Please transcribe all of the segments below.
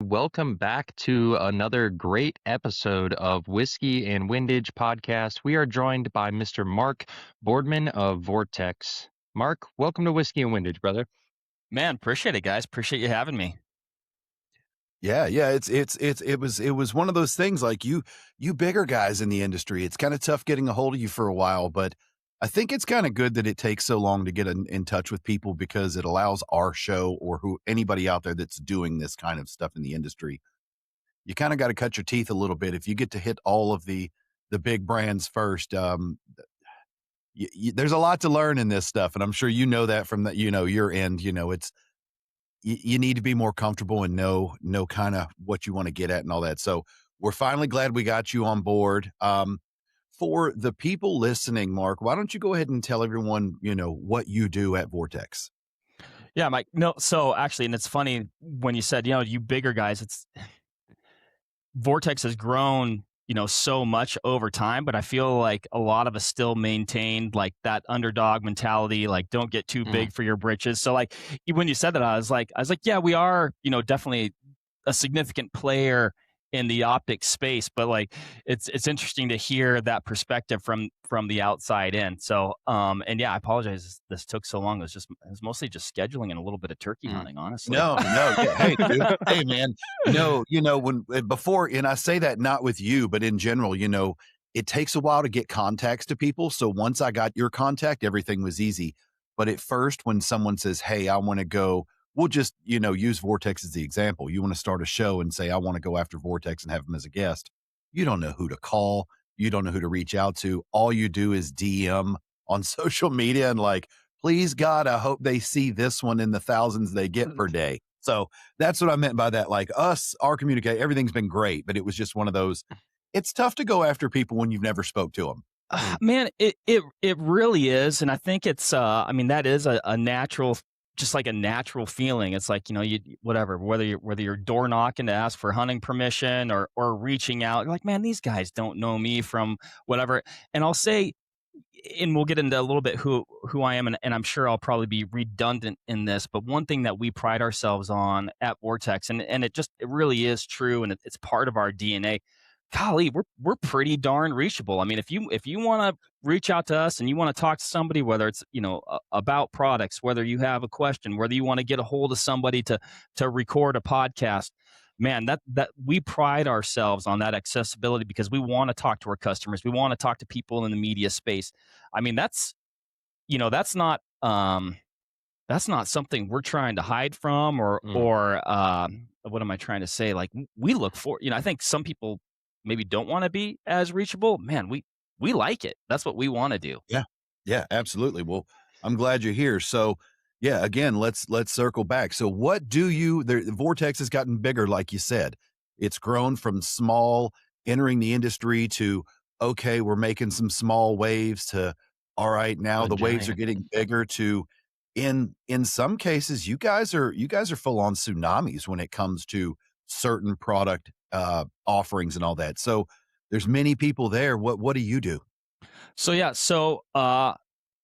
Welcome back to another great episode of Whiskey and Windage podcast. We are joined by Mr. Mark Boardman of Vortex. Mark, welcome to Whiskey and Windage, brother. Man, appreciate it, guys. Appreciate you having me. Yeah. It was one of those things like you bigger guys in the industry. It's kind of tough getting a hold of you for a while, but I think it's kind of good that it takes so long to get in touch with people because it allows our show or anybody out there that's doing this kind of stuff in the industry. You kind of got to cut your teeth a little bit. If you get to hit all of the big brands first, there's a lot to learn in this stuff, and I'm sure you know that from your end. It's you need to be more comfortable and know kind of what you want to get at and all that. So we're finally glad we got you on board. For the people listening, Mark, why don't you go ahead and tell everyone, what you do at Vortex? Yeah, Mike. No, so actually, and it's funny when you said, you bigger guys, it's Vortex has grown, so much over time, but I feel like a lot of us still maintained like that underdog mentality, like don't get too big for your britches. So like when you said that, I was like, yeah, we are, definitely a significant player in the optic space, but like it's interesting to hear that perspective from the outside in. So and yeah, I apologize this took so long. It was mostly just scheduling and a little bit of turkey hunting, honestly. No, yeah. Hey, dude. Hey, man. No, when before, and I say that not with you, but in general, it takes a while to get contacts to people. So once I got your contact, everything was easy. But at first, when someone says, "Hey, I want to go," we'll just, use Vortex as the example. You want to start a show and say, "I want to go after Vortex and have them as a guest." You don't know who to call. You don't know who to reach out to. All you do is DM on social media and like, please God, I hope they see this one in the thousands they get per day. So that's what I meant by that. Like our communicate, everything's been great, but it was just one of those. It's tough to go after people when you've never spoke to them. Man, it really is, and I think it's that is a natural, just like a natural feeling. It's like you whatever, whether you're door knocking to ask for hunting permission or reaching out, you're like, man, these guys don't know me from whatever. And I'll say, and we'll get into a little bit who I am, and I'm sure I'll probably be redundant in this, but one thing that we pride ourselves on at Vortex, and it really is true, and it's part of our DNA. Golly, we're pretty darn reachable. I mean, if you want to reach out to us and you want to talk to somebody, whether it's about products, whether you have a question, whether you want to get a hold of somebody to record a podcast, man, that we pride ourselves on that accessibility because we want to talk to our customers. We want to talk to people in the media space. I mean, that's not something we're trying to hide from or what am I trying to say? Like we look for, I think some people maybe don't want to be as reachable. Man, we like it. That's what we want to do. Yeah, absolutely. Well, I'm glad you're here. So yeah, again, let's circle back. So what do the Vortex has gotten bigger, like you said. It's grown from small, entering the industry to, okay, we're making some small waves to, all right, now the waves are getting bigger to, in some cases, you guys are full on tsunamis when it comes to certain product offerings and all that. So there's many people there. What do you do? So yeah,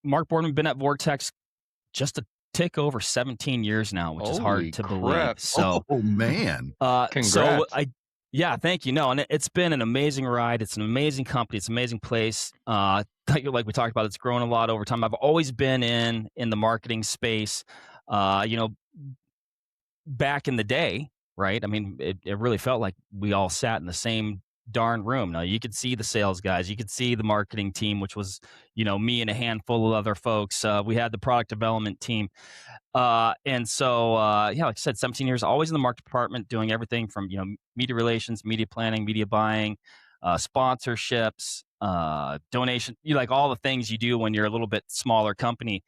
Mark Boardman, been at Vortex just a tick over 17 years now, which is hard to believe. So, man, congrats. Thank you. No, and it's been an amazing ride. It's an amazing company. It's an amazing place. Like we talked about, it's grown a lot over time. I've always been in the marketing space. Back in the day, right? I mean, it really felt like we all sat in the same darn room. Now you could see the sales guys, you could see the marketing team, which was, me and a handful of other folks. We had the product development team. And so, like I said, 17 years, always in the market department, doing everything from, media relations, media planning, media buying, sponsorships, donation, like all the things you do when you're a little bit smaller company.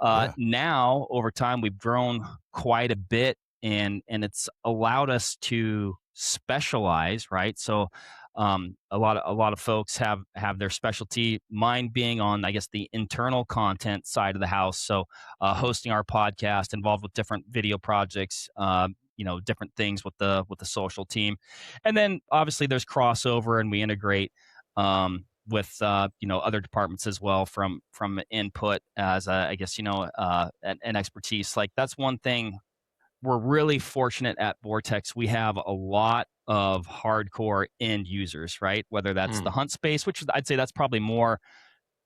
Now over time, we've grown quite a bit and it's allowed us to specialize, right? So a lot of folks have their specialty, mine being on, I guess, the internal content side of the house. So hosting our podcast, involved with different video projects, different things with the social team. And then obviously there's crossover and we integrate with other departments as well from input as I guess an expertise. Like that's one thing we're really fortunate at Vortex. We have a lot of hardcore end users, right? Whether that's the hunt space, which I'd say that's probably more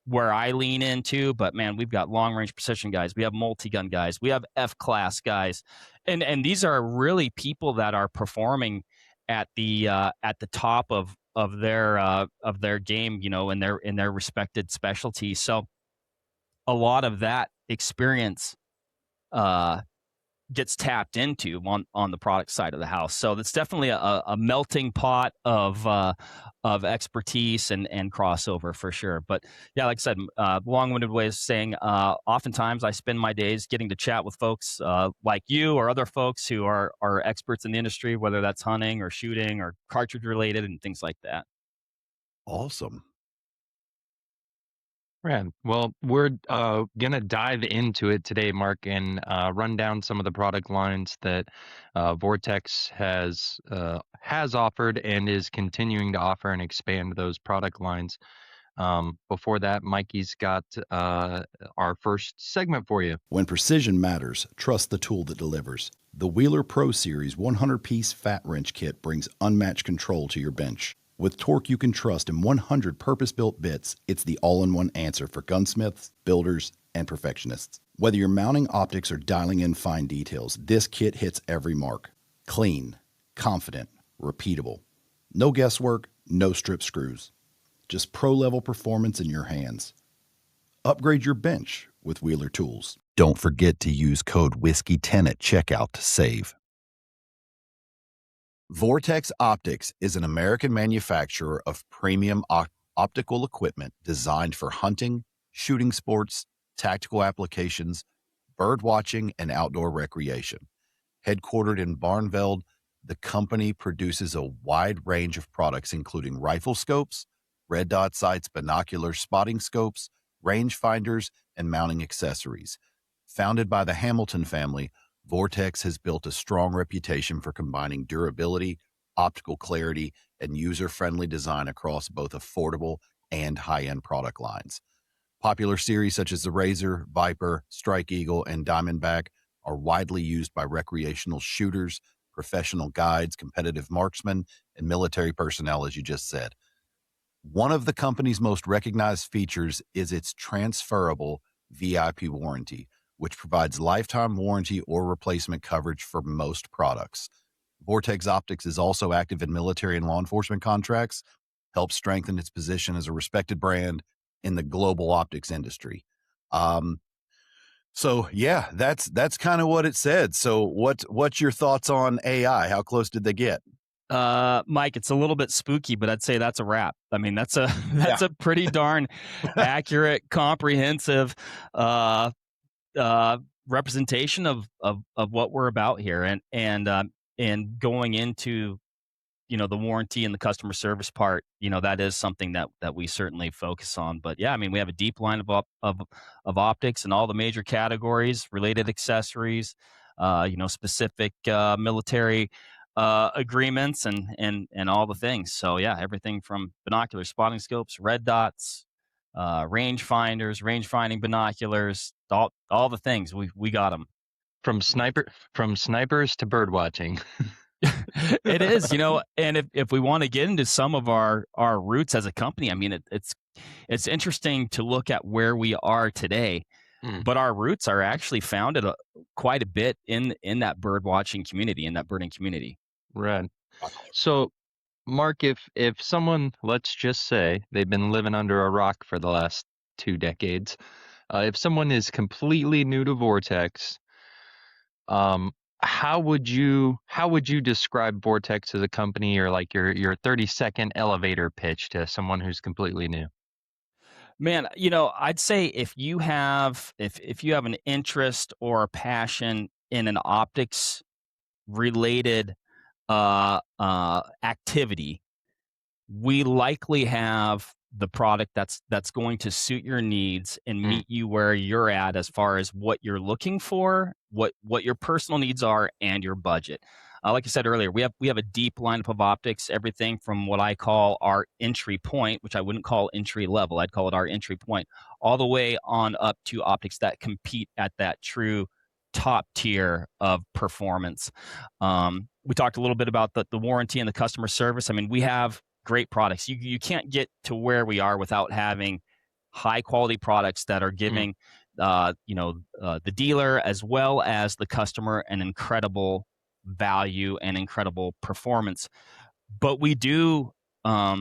where I lean into, but man, we've got long range precision guys. We have multi-gun guys. We have F-class guys. And these are really people that are performing at the top of their game, you know, in their respected specialties. So a lot of that experience uh gets tapped into on the product side of the house. So that's definitely a melting pot of expertise and crossover for sure. But yeah, like I said, long-winded way of saying, oftentimes I spend my days getting to chat with folks like you or other folks who are experts in the industry, whether that's hunting or shooting or cartridge related and things like that. Awesome. Right. Well, we're going to dive into it today, Mark, and run down some of the product lines that Vortex has offered and is continuing to offer and expand those product lines. Before that, Mikey's got our first segment for you. When precision matters, trust the tool that delivers. The Wheeler Pro Series 100-piece fat wrench kit brings unmatched control to your bench. With torque you can trust and 100 purpose-built bits, it's the all-in-one answer for gunsmiths, builders, and perfectionists. Whether you're mounting optics or dialing in fine details, this kit hits every mark. Clean, confident, repeatable. No guesswork, no strip screws. Just pro-level performance in your hands. Upgrade your bench with Wheeler Tools. Don't forget to use code WHISKEY10 at checkout to save. Vortex Optics is an American manufacturer of premium optical equipment designed for hunting, shooting sports, tactical applications, bird watching, and outdoor recreation. Headquartered in Barnveld, the company produces a wide range of products including rifle scopes, red dot sights, binoculars, spotting scopes, rangefinders, and mounting accessories. Founded by the Hamilton family, Vortex has built a strong reputation for combining durability, optical clarity, and user-friendly design across both affordable and high-end product lines. Popular series such as the Razor, Viper, Strike Eagle, and Diamondback are widely used by recreational shooters, professional guides, competitive marksmen, and military personnel, as you just said. One of the company's most recognized features is its transferable VIP warranty, which provides lifetime warranty or replacement coverage for most products. Vortex Optics is also active in military and law enforcement contracts, helps strengthen its position as a respected brand in the global optics industry. So yeah, that's kind of what it said. So what's your thoughts on AI? How close did they get? Mike, it's a little bit spooky, but I'd say that's a wrap. I mean, that's a pretty darn accurate, comprehensive representation of what we're about here, and going into, you know, the warranty and the customer service part, you know, that is something that we certainly focus on. But yeah, I mean, we have a deep line of optics in all the major categories, related accessories, you know, specific military agreements and all the things. So yeah, everything from binoculars, spotting scopes, red dots, range finders, range finding binoculars, all the things. We got them. From snipers to bird watching. It is, you know, and if we want to get into some of our roots as a company, I mean, it's interesting to look at where we are today, but our roots are actually founded quite a bit in that bird watching community, in that birding community. Right. So, Mark, if someone, let's just say they've been living under a rock for the last 2 decades, if someone is completely new to Vortex, how would you describe Vortex as a company, or like your 30-second elevator pitch to someone who's completely new? Man, you know, I'd say if you have an interest or a passion in an optics related activity, we likely have the product that's going to suit your needs and meet you where you're at as far as what you're looking for, what your personal needs are, and your budget. Like I said earlier, we have a deep lineup of optics, everything from what I call our entry point, which I wouldn't call entry level, I'd call it our entry point, all the way on up to optics that compete at that true top tier of performance. We talked a little bit about the warranty and the customer service. I mean, we have great products. You can't get to where we are without having high quality products that are giving the dealer as well as the customer an incredible value and incredible performance. But we do, our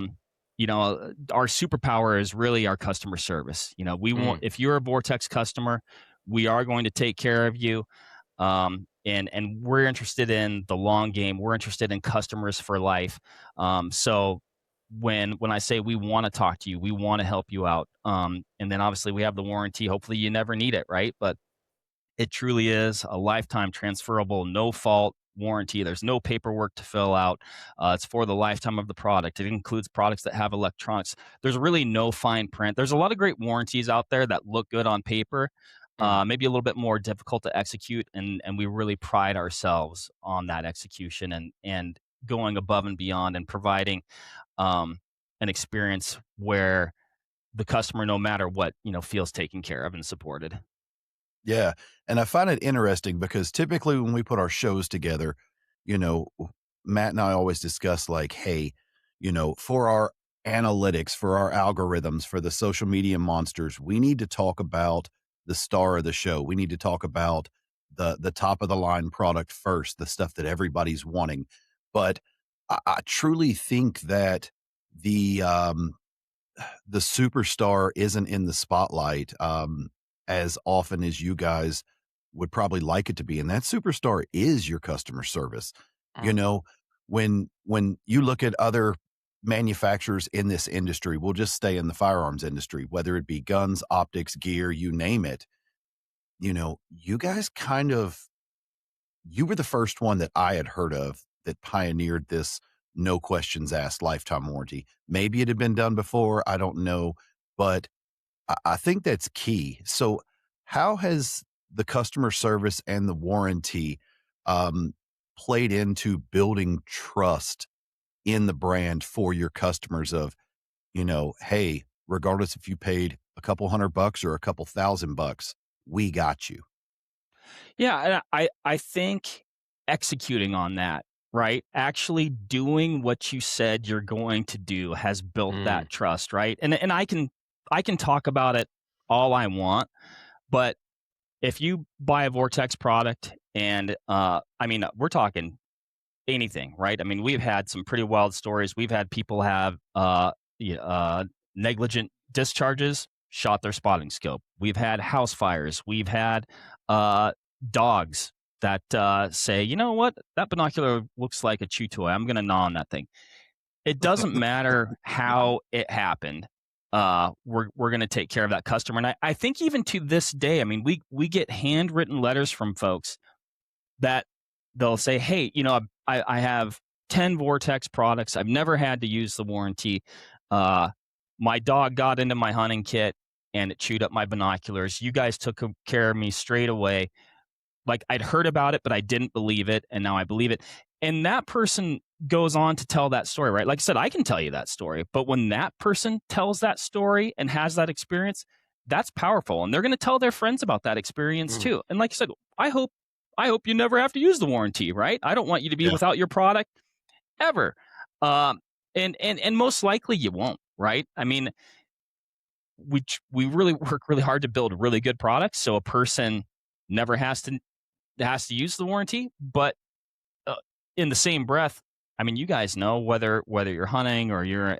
superpower is really our customer service. We want, if you're a Vortex customer, we are going to take care of you. And we're interested in the long game. We're interested in customers for life. So when I say we want to talk to you, we want to help you out. And then obviously we have the warranty. Hopefully you never need it, right? But it truly is a lifetime transferable, no fault warranty. There's no paperwork to fill out. It's for the lifetime of the product. It includes products that have electronics. There's really no fine print. There's a lot of great warranties out there that look good on paper, maybe a little bit more difficult to execute, and we really pride ourselves on that execution and going above and beyond and providing an experience where the customer, no matter what, feels taken care of and supported. Yeah. And I find it interesting because typically when we put our shows together, you know, Matt and I always discuss like, hey, for our analytics, for our algorithms, for the social media monsters, we need to talk about the star of the show. We need to talk about the top of the line product first, the stuff that everybody's wanting. But I truly think that the the superstar isn't in the spotlight as often as you guys would probably like it to be, and that superstar is your customer service. You know, when you look at other manufacturers in this industry, we'll just stay in the firearms industry, whether it be guns, optics, gear, you name it. You guys you were the first one that I had heard of that pioneered this no questions asked lifetime warranty. Maybe it had been done before, I don't know, but I think that's key. So, how has the customer service and the warranty um, played into building trust in the brand for your customers? Hey, regardless if you paid a couple $100 or a couple $1,000, we got you. Yeah, and I think executing on that, right? Actually doing what you said you're going to do has built that trust, right? And I can talk about it all I want, but if you buy a Vortex product and we're talking anything, right? I mean, we've had some pretty wild stories. We've had people have negligent discharges, shot their spotting scope. We've had house fires. We've had dogs that say, you know what, that binocular looks like a chew toy. I'm going to gnaw on that thing. It doesn't matter how it happened. We're going to take care of that customer. And I think even to this day, I mean, we get handwritten letters from folks that they'll say, hey, I have 10 Vortex products. I've never had to use the warranty. My dog got into my hunting kit and it chewed up my binoculars. You guys took care of me straight away. Like, I'd heard about it, but I didn't believe it, and now I believe it. And that person goes on to tell that story, right? Like I said, I can tell you that story, but when that person tells that story and has that experience, that's powerful. And they're going to tell their friends about that experience too. And like I said, I hope you never have to use the warranty, right? I don't want you to be without your product ever. And most likely you won't, right? I mean, we really work really hard to build really good products, so a person never has to use the warranty. But in the same breath, I mean, you guys know whether you're hunting or you're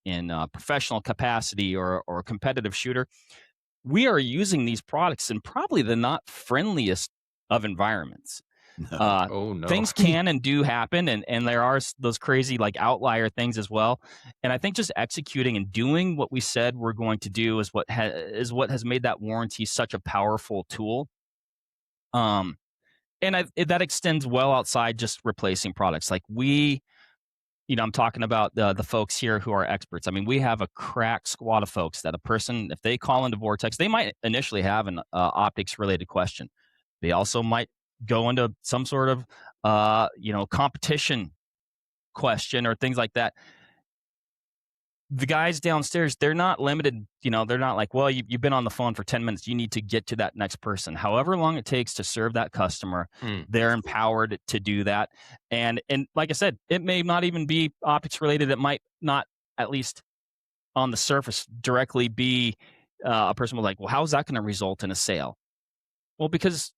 in professional capacity or a competitive shooter, we are using these products in probably the not friendliest of environments. No. Oh no. Things can and do happen, and there are those crazy like outlier things as well. And I think just executing and doing what we said we're going to do is what has made that warranty such a powerful tool. And that extends well outside just replacing products. Like I'm talking about the folks here who are experts. I mean, we have a crack squad of folks that a person, if they call into Vortex, they might initially have an optics related question. They also might go into some sort of competition question or things like that. the guys downstairs, they're not limited, they're not like, well, you've been on the phone for 10 minutes. You need to get to that next person. However long it takes to serve that customer, they're empowered to do that. And like I said, it may not even be optics related. It might not, at least on the surface, directly be a person will like, well, how's that going to result in a sale? Well, because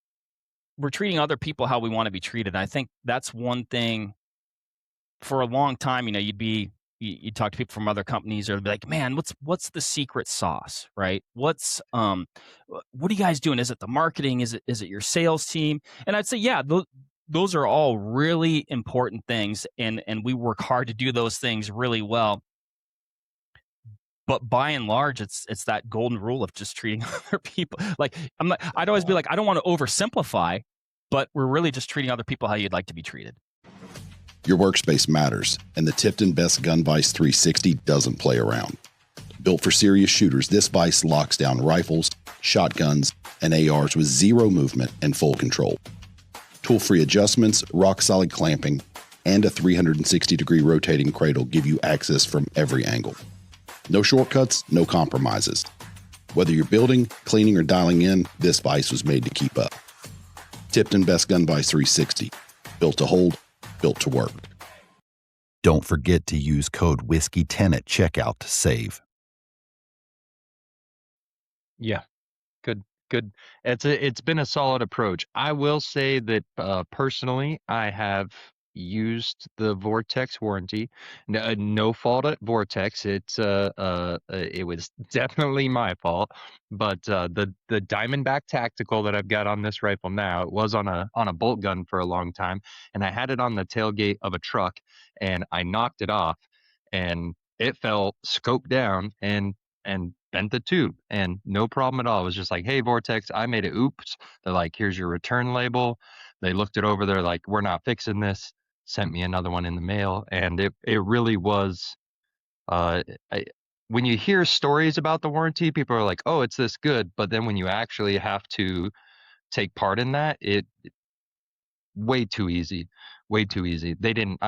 we're treating other people how we want to be treated. I think that's one thing. For a long time, you'd talk to people from other companies, or they'd be like, man, what's the secret sauce, right? What are you guys doing? Is it the marketing? Is it your sales team? And I'd say, yeah, those are all really important things, and we work hard to do those things really well. But by and large, it's that golden rule of just treating other people like I'd always be like, I don't want to oversimplify, but we're really just treating other people how you'd like to be treated. Your workspace matters, and the Tipton Best Gun Vise 360 doesn't play around. Built for serious shooters, this vise locks down rifles, shotguns, and ARs with zero movement and full control. Tool-free adjustments, rock-solid clamping, and a 360-degree rotating cradle give you access from every angle. No shortcuts, no compromises. Whether you're building, cleaning, or dialing in, this vise was made to keep up. Tipton Best Gun Vise 360. Built to hold, built to work. Don't forget to use code WHISKEY10 at checkout to save. Yeah, good. It's been a solid approach. I will say that personally, I have used the Vortex warranty. No fault at Vortex. It was definitely my fault. But the Diamondback Tactical that I've got on this rifle now, it was on a bolt gun for a long time, and I had it on the tailgate of a truck, and I knocked it off, and it fell scope down and bent the tube, and no problem at all. It was just like, hey, Vortex, I made it. Oops. They're like, here's your return label. They looked it over. They're like, we're not fixing this. Sent me another one in the mail, and it really was. When you hear stories about the warranty, people are like, oh, it's this good, but then when you actually have to take part in that, it way too easy. They didn't.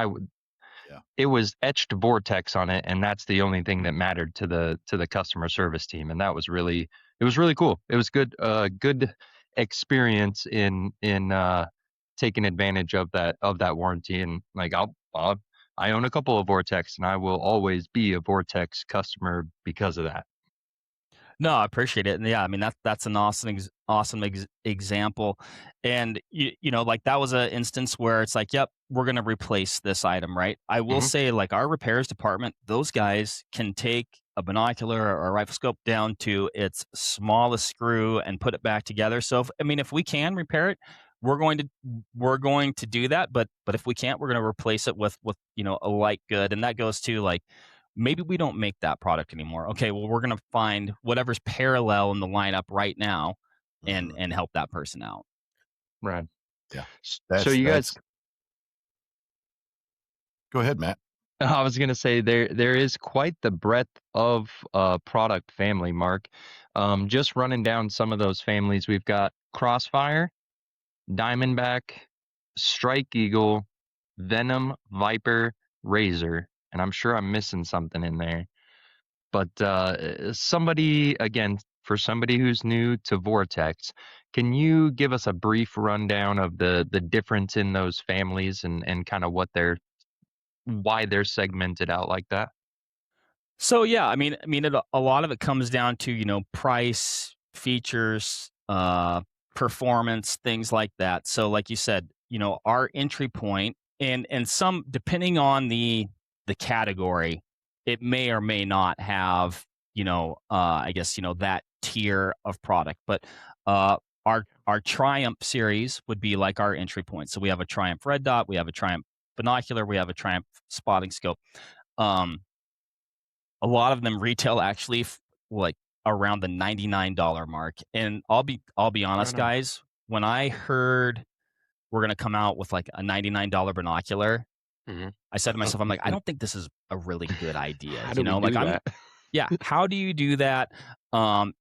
It was etched Vortex on it, and that's the only thing that mattered to the customer service team, and it was really cool. It was good experience in taking advantage of that warranty. And like I own a couple of Vortex, and I will always be a Vortex customer because of that. No, I appreciate it. And yeah, I mean, that's an awesome example. And like that was an instance where it's like, yep, we're going to replace this item, right? I will say, like, our repairs department, those guys can take a binocular or a rifle scope down to its smallest screw and put it back together. So if we can repair it, we're going to do that. But if we can't, we're going to replace it with a like good. And that goes to, like, maybe we don't make that product anymore. Okay, well, we're going to find whatever's parallel in the lineup right now and help that person out. Right. Yeah. So you guys go ahead, Matt. I was going to say there is quite the breadth of product family, Mark. Just running down some of those families, we've got Crossfire, Diamondback, Strike Eagle, Venom, Viper, Razor, and I'm sure I'm missing something in there. But for somebody who's new to Vortex, can you give us a brief rundown of the difference in those families and kind of why they're segmented out like that? So yeah, a lot of it comes down to price, features, performance, things like that. So like you said, our entry point, and some, depending on the category, it may or may not have that tier of product. But our Triumph series would be like our entry point. So we have a Triumph Red Dot, we have a Triumph Binocular, we have a Triumph Spotting Scope. A lot of them retail actually like around the $99 mark. And I'll be honest, guys, when I heard we're going to come out with like a $99 binocular, I said to myself, I'm like, I don't think this is a really good idea. How do we do that? Yeah. How do you do that?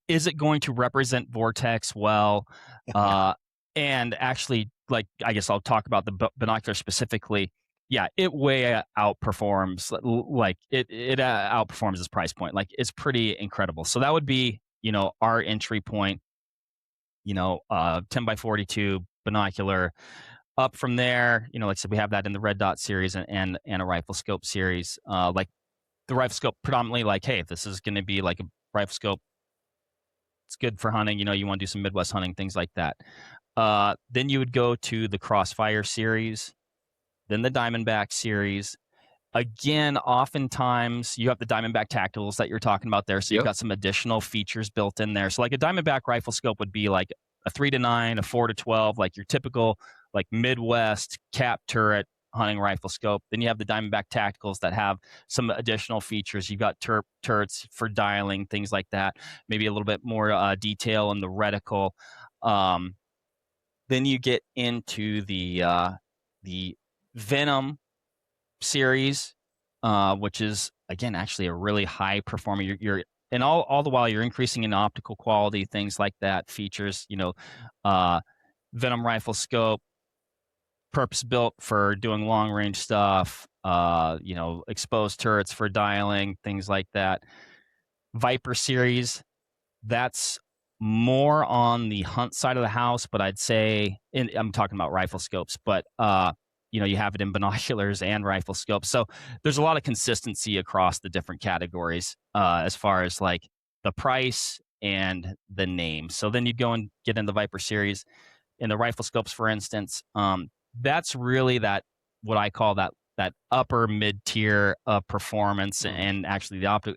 Is it going to represent Vortex well? And actually, like, I guess I'll talk about the binocular specifically. yeah, it way outperforms, like it outperforms this price point. Like it's pretty incredible. So that would be, our entry point, 10 by 42 binocular. Up from there, like I said, we have that in the red dot series and a rifle scope series. Like the rifle scope predominantly like, hey, if this is going to be like a rifle scope, it's good for hunting. You want to do some Midwest hunting, things like that. Then you would go to the Crossfire series, then the Diamondback series. Again, oftentimes you have the Diamondback tacticals that you're talking about there. So you've got some additional features built in there. So like a Diamondback rifle scope would be like a 3-9, a 4-12, like your typical like Midwest cap turret hunting rifle scope. Then you have the Diamondback tacticals that have some additional features. You've got turrets for dialing, things like that. Maybe a little bit more detail in the reticle. Then you get into the Venom series, which is again actually a really high performer. You're and all the while you're increasing in optical quality, things like that, features. Venom rifle scope, purpose built for doing long range stuff. Exposed turrets for dialing, things like that. Viper series, that's more on the hunt side of the house, but I'd say, and I'm talking about rifle scopes, but you have it in binoculars and rifle scopes. So there's a lot of consistency across the different categories as far as like the price and the name. So then you'd go and get in the Viper series. In the rifle scopes, for instance, that's really what I call that upper mid tier of performance, and actually the optic,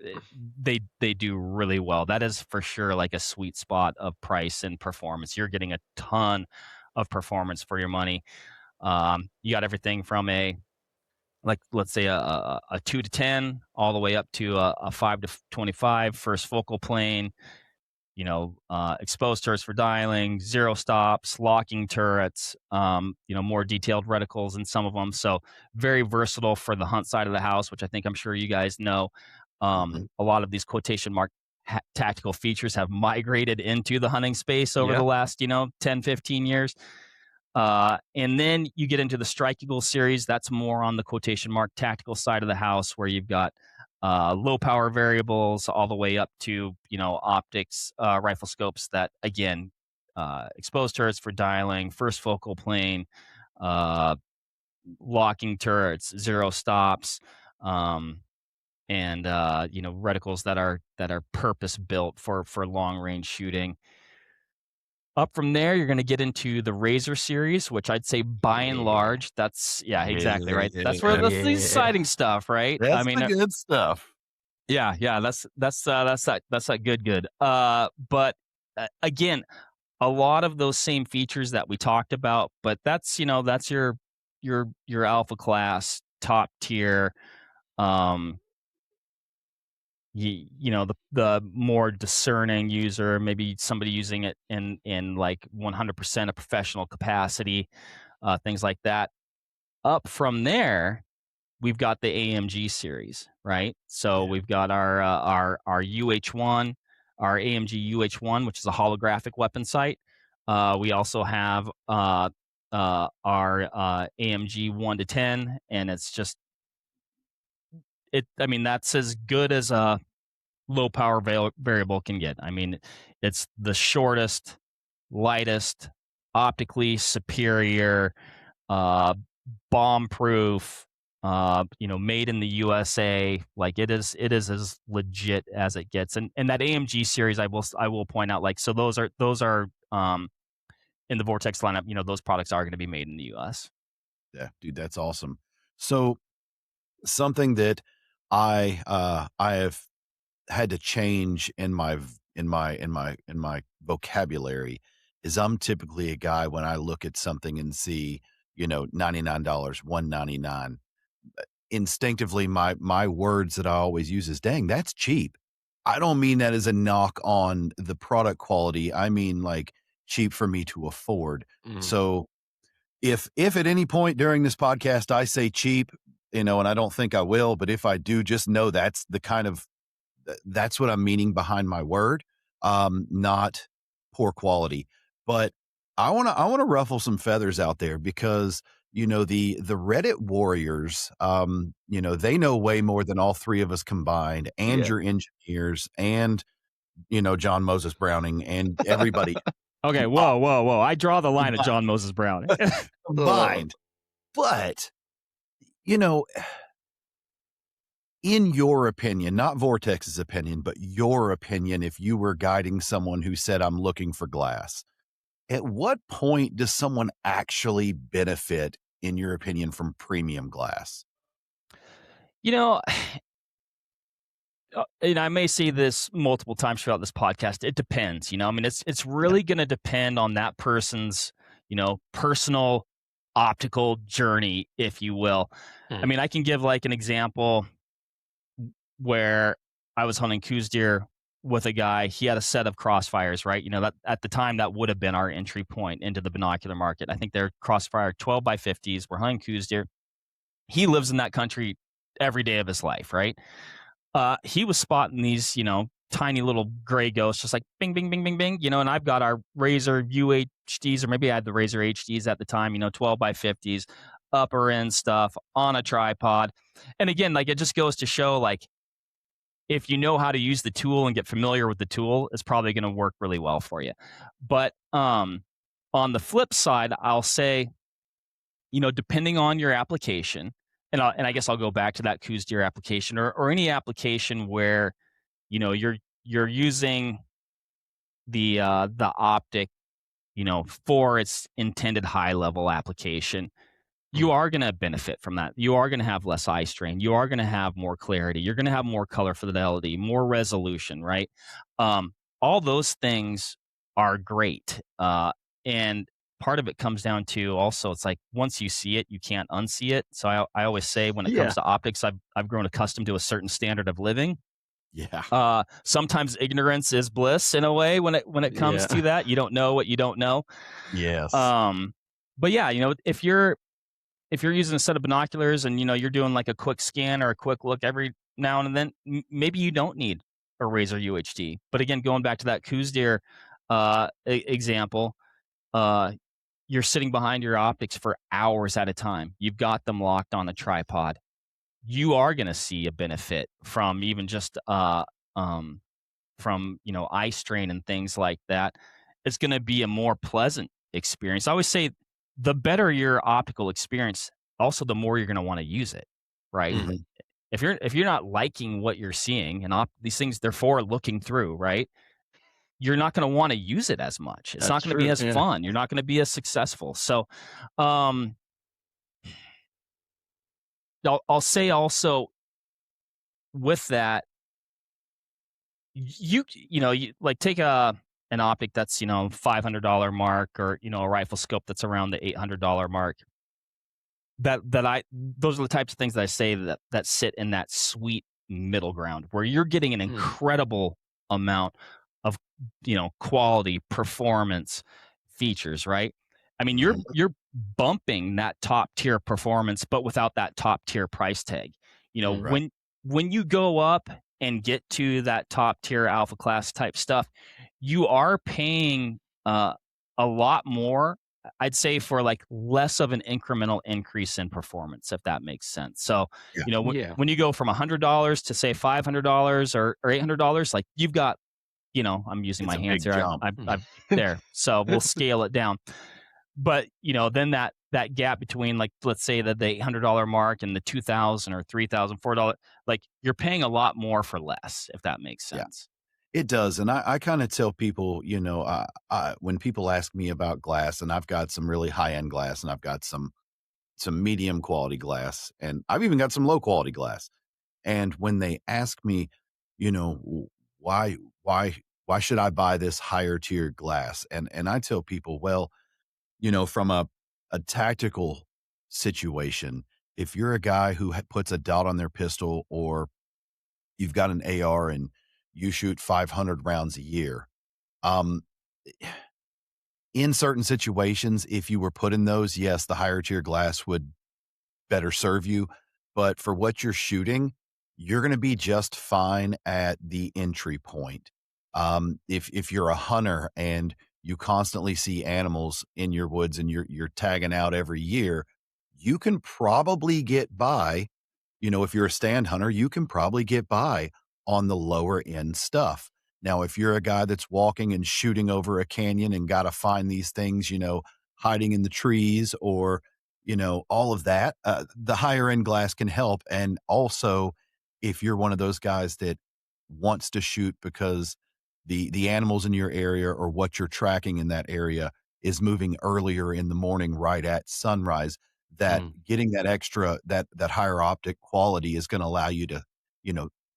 they do really well. That is for sure like a sweet spot of price and performance. You're getting a ton of performance for your money. You got everything from let's say a 2 to 10 all the way up to a 5 to 25 first focal plane. Exposed turrets for dialing, zero stops, locking turrets, more detailed reticles in some of them. So very versatile for the hunt side of the house, which I think I'm sure you guys know. A lot of these quotation mark tactical features have migrated into the hunting space over the last, 10, 15 years. And then you get into the Strike Eagle series. That's more on the quotation mark tactical side of the house, where you've got low power variables all the way up to, optics, rifle scopes that, again, exposed turrets for dialing, first focal plane, locking turrets, zero stops, and reticles that are purpose built for long range shooting. Up from there, you're going to get into the Razor series, which I'd say by and large, that's exactly right. That's the exciting stuff, right? That's the good stuff. Yeah, that's that good. But again, a lot of those same features that we talked about, but that's your alpha class, top tier. The more discerning user, maybe somebody using it in like 100% of professional capacity, things like that. Up from there, we've got the AMG series, right? So we've got our UH1, our AMG UH1, which is a holographic weapon sight. We also have our AMG 1 to 10, and it's just that's as good as a low power variable can get. I mean, it's the shortest, lightest, optically superior, bomb proof, made in the USA. Like it is as legit as it gets. And that AMG series, I will point out, like, so those are in the Vortex lineup, those products are going to be made in the US. Yeah, dude, that's awesome. So something that I have had to change in my vocabulary is I'm typically a guy, when I look at something and see, $99, $199, instinctively my words that I always use is, dang, that's cheap. I don't mean that as a knock on the product quality. I mean like cheap for me to afford. So if at any point during this podcast I say cheap, and I don't think I will, but if I do, just know that's that's what I'm meaning behind my word, not poor quality. But I want to ruffle some feathers out there, because the Reddit warriors, they know way more than all three of us combined, and your engineers, and John Moses Browning, and everybody Okay, whoa! I draw the line at John Moses Browning. combined. But in your opinion, not Vortex's opinion, but your opinion, if you were guiding someone who said, "I'm looking for glass," at what point does someone actually benefit, in your opinion, from premium glass? And I may say this multiple times throughout this podcast. It depends. I mean, it's really going to depend on that person's, personal optical journey, if you will. I mean, I can give like an example where I was hunting coos deer with a guy. He had a set of crossfires, right? That at the time that would have been our entry point into the binocular market. I think they're crossfire 12 by 50s. We're hunting coos deer. He lives in that country every day of his life, right? He was spotting these, tiny little gray ghosts, just like bing, bing, bing, bing, bing, and I've got our Razor UHDs, or maybe I had the Razor HDs at the time, 12 by 50s, upper end stuff on a tripod. And again, like, it just goes to show, like, if you know how to use the tool and get familiar with the tool, it's probably going to work really well for you. But on the flip side, I'll say, depending on your application, and I guess I'll go back to that coos deer application, or any application where you're using the optic for its intended high level application. You are going to benefit from that. You are going to have less eye strain. You are going to have more clarity. You're going to have more color fidelity, more resolution, right? All those things are great. And part of it comes down to also, it's like, once you see it, you can't unsee it. So I always say, when it comes to optics, I've grown accustomed to a certain standard of living. Yeah. Sometimes ignorance is bliss in a way when it comes to that. You don't know what you don't know. Yes. But yeah, if you're using a set of binoculars and you're doing like a quick scan or a quick look every now and then, maybe you don't need a Razor UHD. But again, going back to that coos deer example, you're sitting behind your optics for hours at a time. You've got them locked on a tripod. You are going to see a benefit from even just from eye strain and things like that. It's going to be a more pleasant experience. I always say, the better your optical experience, also the more you're going to want to use it, right? Mhm. If you're not liking what you're seeing, and these things, they're for looking through, right? You're not going to want to use it as much. It's not going to be as fun. You're not going to be as successful. So, I'll say also with that, you like, take an optic that's $500 mark, or a rifle scope that's around the $800 mark. Those are the types of things that I say that sit in that sweet middle ground, where you're getting an incredible amount of quality, performance, features, right? I mean, you're bumping that top tier performance, but without that top tier price tag. Right. When you go up and get to that top tier alpha class type stuff, you are paying a lot more, I'd say, for like less of an incremental increase in performance, if that makes sense. So, when you go from $100 to say $500 or $800, like, you've got, I'm using It's my a hands big here. jump. I'm there. So we'll scale it down. But, then that gap between, like, let's say that the $800 mark and the $2,000 or $3,000, $4,000, like, you're paying a lot more for less, if that makes sense. It does. And I kind of tell people, when people ask me about glass, and I've got some really high end glass, and I've got some medium quality glass, and I've even got some low quality glass. And when they ask me, why, why should I buy this higher tier glass? And I tell people, well, from a tactical situation, if you're a guy who puts a dot on their pistol, or you've got an AR and you shoot 500 rounds a year, um, in certain situations, if you were put in those, yes, the higher tier glass would better serve you. But for what you're shooting, you're going to be just fine at the entry point. If you're a hunter and you constantly see animals in your woods, and you're tagging out every year, you can probably get by, if you're a stand hunter, you can probably get by on the lower end stuff. Now, if you're a guy that's walking and shooting over a canyon and got to find these things, hiding in the trees or, all of that, the higher end glass can help. And also, if you're one of those guys that wants to shoot because the animals in your area or what you're tracking in that area is moving earlier in the morning right at sunrise, that Mm. getting that extra that higher optic quality is gonna allow you to,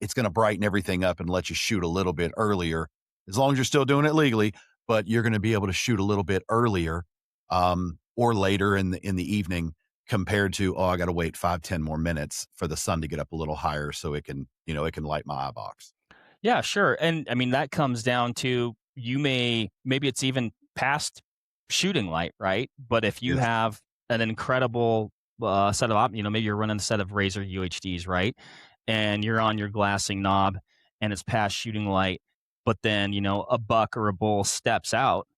it's gonna brighten everything up and let you shoot a little bit earlier, as long as you're still doing it legally, but you're gonna be able to shoot a little bit earlier, or later in the evening compared to, "Oh, I gotta wait 5, 10 more minutes for the sun to get up a little higher so it can light my eye box." Yeah, sure. And I mean, that comes down to maybe it's even past shooting light, right? But if you Yes. have an incredible set of, maybe you're running a set of Razer UHDs, right? And you're on your glassing knob and it's past shooting light, but then, a buck or a bull steps out.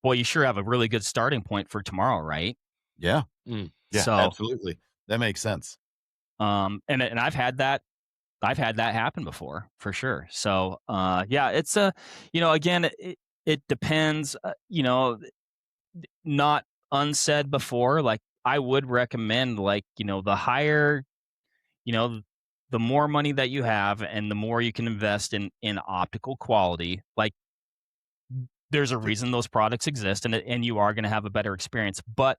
Boy, you sure have a really good starting point for tomorrow, right? Yeah. Mm. Yeah, So, absolutely. That makes sense. and I've had that happen before for sure. So, yeah, it's a, again, it depends, not unsaid before, like I would recommend like, the higher, you know, the more money that you have and the more you can invest in optical quality, like there's a reason those products exist and you are going to have a better experience. But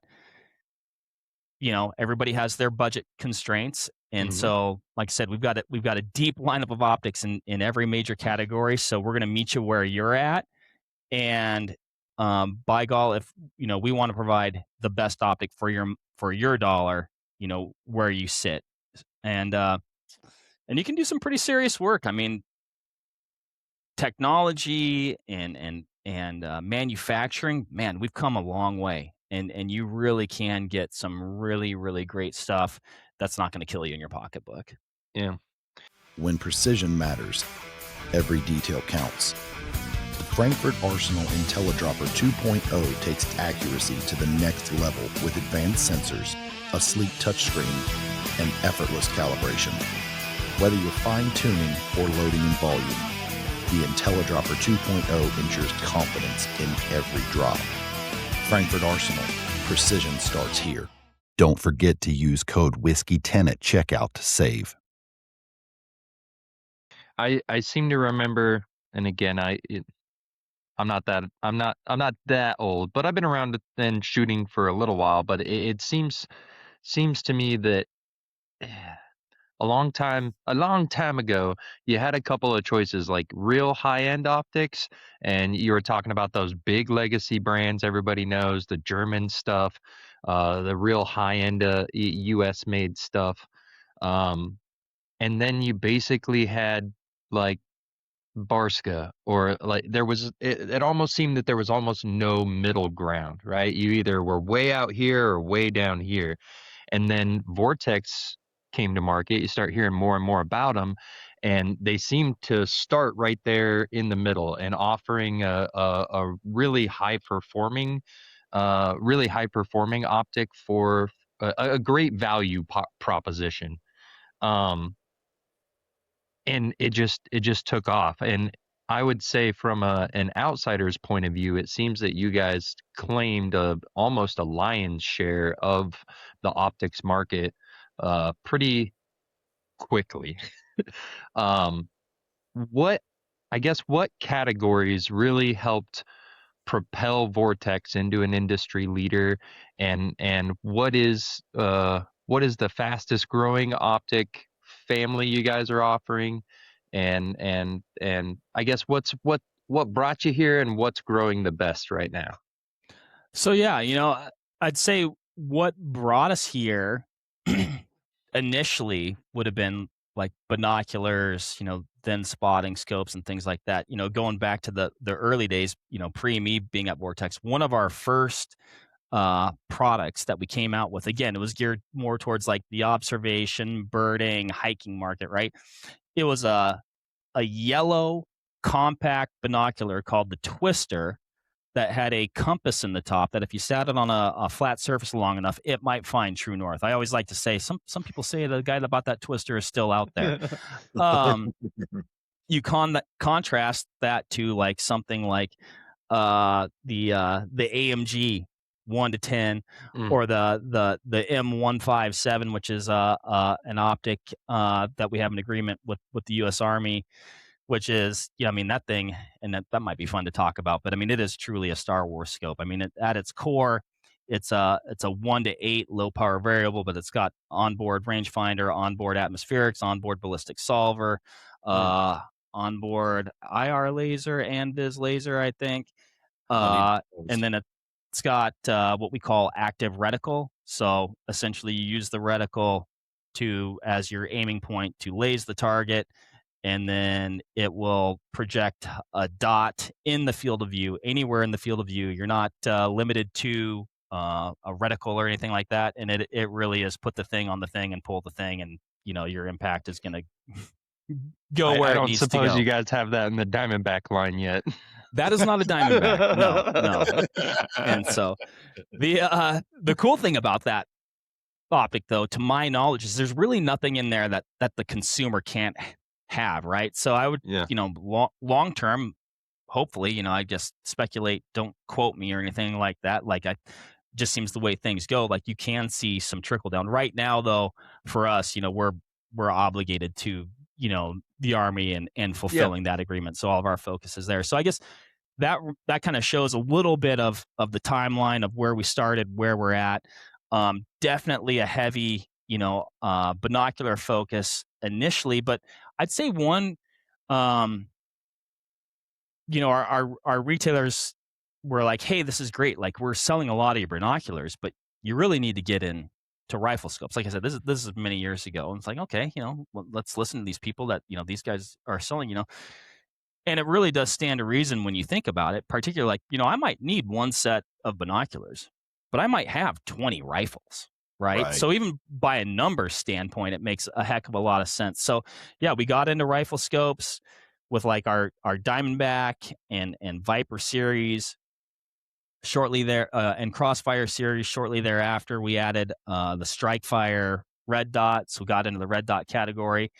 everybody has their budget constraints. And Mhm. so, like I said, we've got a deep lineup of optics in every major category. So we're going to meet you where you're at. And by gall, if we want to provide the best optic for your dollar, where you sit, and you can do some pretty serious work. I mean, technology and manufacturing, man, we've come a long way, and you really can get some really really great stuff that's not going to kill you in your pocketbook. Yeah. When precision matters, every detail counts. The Frankfurt Arsenal IntelliDropper 2.0 takes accuracy to the next level with advanced sensors, a sleek touchscreen, and effortless calibration. Whether you're fine-tuning or loading in volume, the IntelliDropper 2.0 ensures confidence in every drop. Frankfurt Arsenal, precision starts here. Don't forget to use code WHISKEY10 at checkout to save. I seem to remember, and again, I'm not that old, but I've been around and shooting for a little while. But it seems to me that a long time ago, you had a couple of choices like real high end optics, and you were talking about those big legacy brands everybody knows, the German stuff, the real high end U.S. made stuff, um, and then you basically had like Barska, or like it almost seemed that there was almost no middle ground, right? You either were way out here or way down here. And then Vortex came to market. You start hearing more and more about them, and they seem to start right there in the middle and offering a really high performing optic for a great value proposition. Um, and it just took off. And I would say from an outsider's point of view, it seems that you guys claimed almost a lion's share of the optics market pretty quickly. um, what what categories really helped propel Vortex into an industry leader, and what is the fastest growing optic family you guys are offering, and I guess what brought you here and what's growing the best right now? So yeah, I'd say what brought us here initially would have been like binoculars, then spotting scopes and things like that. Going back to the early days, pre me being at Vortex, one of our first products that we came out with, again, it was geared more towards like the observation, birding, hiking market, right? It was a yellow compact binocular called the Twister, that had a compass in the top that if you sat it on a flat surface long enough, it might find true north. I always like to say, some people say the guy that bought that twister is still out there. You contrast that to like something like the AMG 1 to 10 or the M157, which is an optic that we have an agreement with the U.S. Army, which is, I mean, that thing, and that might be fun to talk about, but I mean, it is truly a Star Wars scope. I mean, at its core, it's a 1 to 8 low power variable, but it's got onboard rangefinder, onboard atmospherics, onboard ballistic solver, onboard IR laser and vis laser, I think. And then it's got what we call active reticle. So essentially, you use the reticle as your aiming point to laze the target, and then it will project a dot in the field of view, anywhere in the field of view. You're not limited to a reticle or anything like that, and it really is put the thing on the thing and pull the thing, and your impact is going to go where it needs to go. I don't suppose you guys have that in the Diamondback line yet. That is not a Diamondback. No. And so the cool thing about that optic, though, to my knowledge, is there's really nothing in there that the consumer can't have, right? So I would, long term, hopefully, I just speculate, don't quote me or anything like that. Like, just seems the way things go. Like, you can see some trickle down. Right now, though, for us, we're obligated to, the Army and fulfilling that agreement. So all of our focus is there. So I guess that kind of shows a little bit of the timeline of where we started, where we're at. Definitely a heavy, binocular focus initially, but I'd say one, our retailers were like, hey, this is great. Like, we're selling a lot of your binoculars, but you really need to get in to rifle scopes. Like I said, this is many years ago. And it's like, okay, let's listen to these people that, these guys are selling, and it really does stand to reason when you think about it, particularly like, I might need one set of binoculars, but I might have 20 rifles, right? So even by a number standpoint, it makes a heck of a lot of sense. So yeah, we got into rifle scopes with like our Diamondback and Viper series. Shortly there, and Crossfire series. Shortly thereafter, we added the Strikefire red dot. So we got into the red dot category.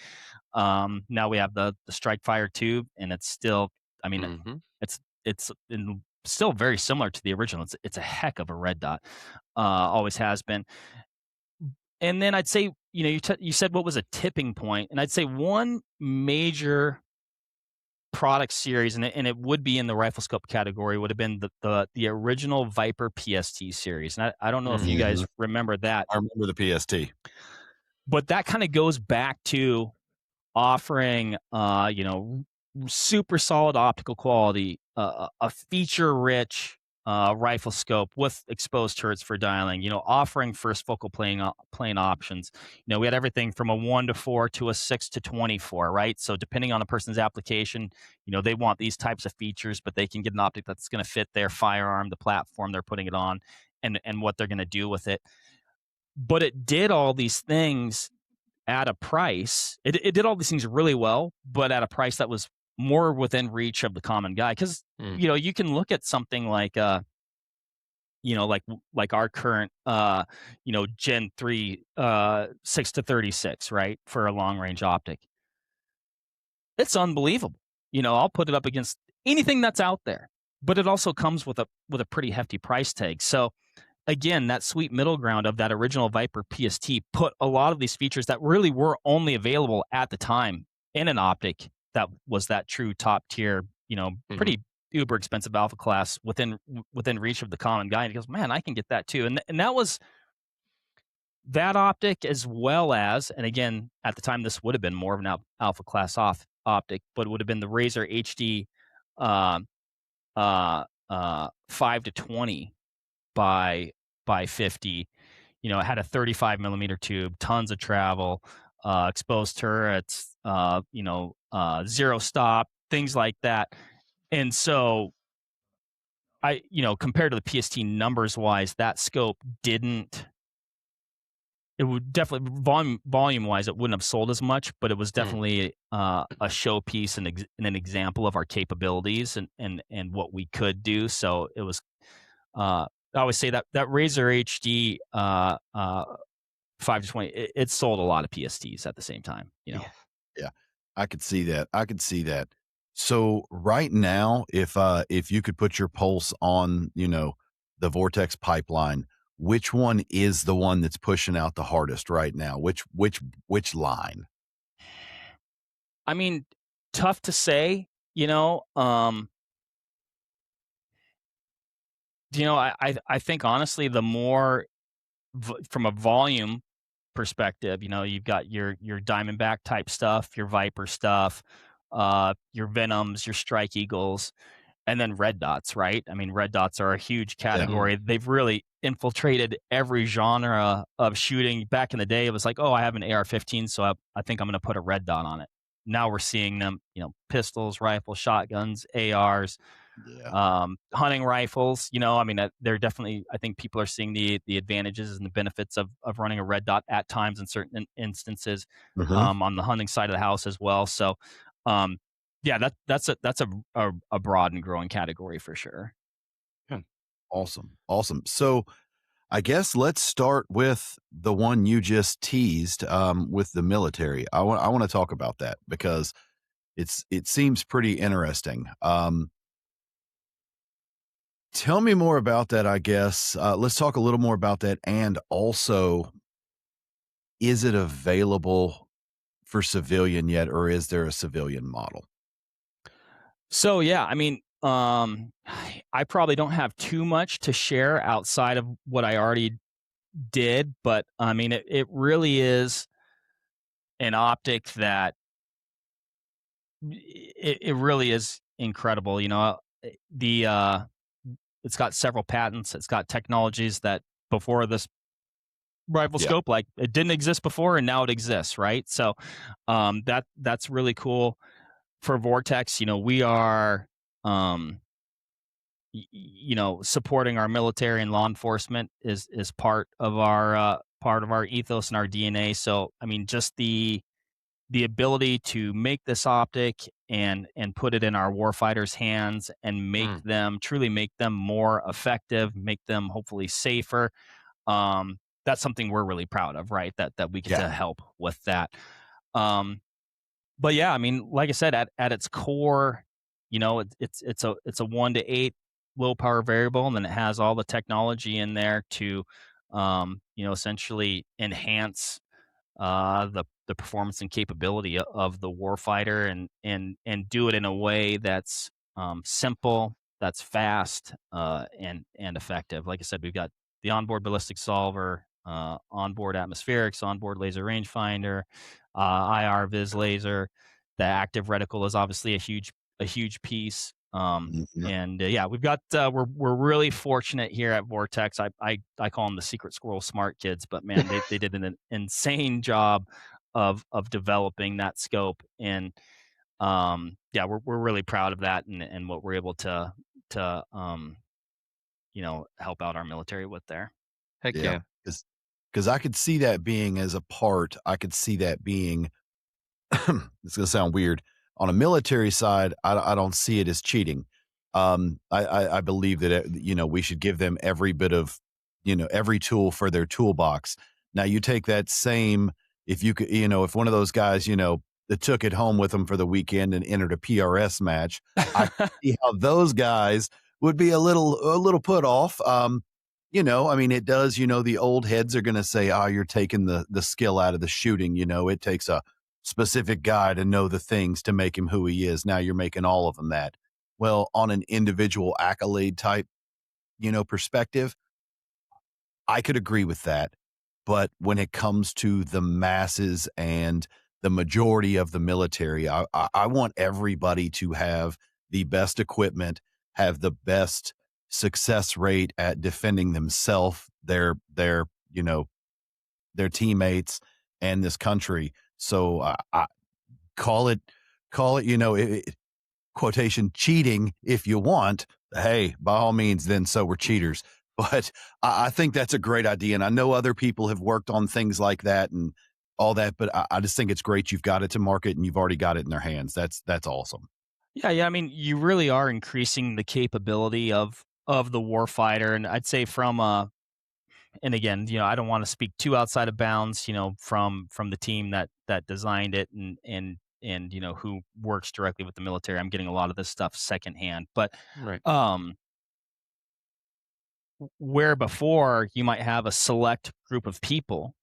Now we have the Strikefire tube, and it's still, I mean, it's still very similar to the original. It's a heck of a red dot. Always has been. And then I'd say, you said what was a tipping point, and I'd say one major product series, and it would be in the rifle scope category, would have been the original Viper PST series. And I don't know if you guys remember that. I remember the PST. But that kind of goes back to offering, super solid optical quality, a feature-rich rifle scope with exposed turrets for dialing, offering first focal plane options. We had everything from a 1 to 4 to a 6 to 24, right? So depending on a person's application, they want these types of features, but they can get an optic that's going to fit their firearm, the platform they're putting it on, and what they're going to do with it. But it did all these things at a price. It did all these things really well, but at a price that was more within reach of the common guy. Because you can look at something like like our current Gen 3 6 to 36, right, for a long range optic. It's unbelievable. I'll put it up against anything that's out there, but it also comes with a pretty hefty price tag. So again, that sweet middle ground of that original Viper PST put a lot of these features that really were only available at the time in an optic that was that true top tier, pretty uber expensive alpha class within reach of the common guy. And he goes, man, I can get that too. And that was that optic, as well as, and again, at the time, this would have been more of an alpha class optic, but it would have been the Razor HD 5 to 20 by 50. It had a 35 millimeter tube, tons of travel, exposed turrets, zero stop, things like that. And so compared to the PST numbers wise, that scope didn't it would definitely volume wise, it wouldn't have sold as much, but it was definitely a showpiece and an example of our capabilities and what we could do. So it was. I always say that Razor HD 520, it sold a lot of PSTs at the same time. Yeah, I could see that. I could see that. So right now, if you could put your pulse on, the Vortex pipeline, which one is the one that's pushing out the hardest right now? Which line? I mean, tough to say. I think honestly, the more from a volume perspective, you've got your Diamondback type stuff, your Viper stuff, your Venoms, your Strike Eagles, and then red dots, right? I mean, red dots are a huge category. They've really infiltrated every genre of shooting. Back in the day, it was like, oh, I have an AR-15, so I think I'm going to put a red dot on it. Now we're seeing them, pistols, rifles, shotguns, ARs, Yeah. hunting rifles. I mean, they're definitely. I think people are seeing the advantages and the benefits of running a red dot at times in certain instances, Mhm. on the hunting side of the house as well. So, um, yeah, that's a broad and growing category for sure. Awesome. Awesome. So I guess let's start with the one you just teased, with the military. I want to talk about that because it seems pretty interesting. Tell me more about that, I guess. Let's talk a little more about that. And also, is it available for civilian yet, or is there a civilian model? So yeah, I mean, I probably don't have too much to share outside of what I already did, but I mean, it really is an optic that it really is incredible. The it's got several patents. It's got technologies that before this rifle Yeah. scope, like it didn't exist before, and now it exists, right? So, that's really cool for Vortex. We are, um, supporting our military and law enforcement is part of our ethos and our DNA. So, I mean, just the ability to make this optic and put it in our warfighters' hands and truly make them more effective, make them hopefully safer. That's something we're really proud of, right? That we get Yeah. to help with that. Um, but yeah, I mean, like I said, at its core, it's a 1 to 8 low power variable, and then it has all the technology in there to, essentially enhance the performance and capability of the warfighter, and do it in a way that's simple, that's fast, and effective. Like I said, we've got the onboard ballistic solver, onboard atmospherics, onboard laser rangefinder, IR vis laser. The active reticle is obviously a huge piece. Mhm. And yeah, we've got we're really fortunate here at Vortex. I call them the secret squirrel smart kids, but man, they did an insane job of developing that scope, and yeah, we're really proud of that, and what we're able to help out our military with there. Heck Yeah. yeah. Because I could see that being as a part, I could see that being, it's gonna sound weird. On a military side, I don't see it as cheating. I believe that, we should give them every bit of, every tool for their toolbox. Now you take that same, if you could, if one of those guys, that took it home with them for the weekend and entered a PRS match, I could see how those guys would be a little put off. I mean, it does, the old heads are gonna say, "Oh, you're taking the skill out of the shooting." It takes a specific guy to know the things to make him who he is. Now you're making all of them that. Well, on an individual accolade type, perspective, I could agree with that. But when it comes to the masses and the majority of the military, I want everybody to have the best equipment, have the best success rate at defending themselves, their teammates, and this country. So I call it, quotation cheating if you want. Hey, by all means, then so we're cheaters. But I think that's a great idea. And I know other people have worked on things like that and all that, but I just think it's great you've got it to market and you've already got it in their hands. That's awesome. Yeah. I mean, you really are increasing the capability of the warfighter, and I'd say from and again, I don't want to speak too outside of bounds, from the team that designed it and who works directly with the military. I'm getting a lot of this stuff secondhand, but Right. um, where before you might have a select group of people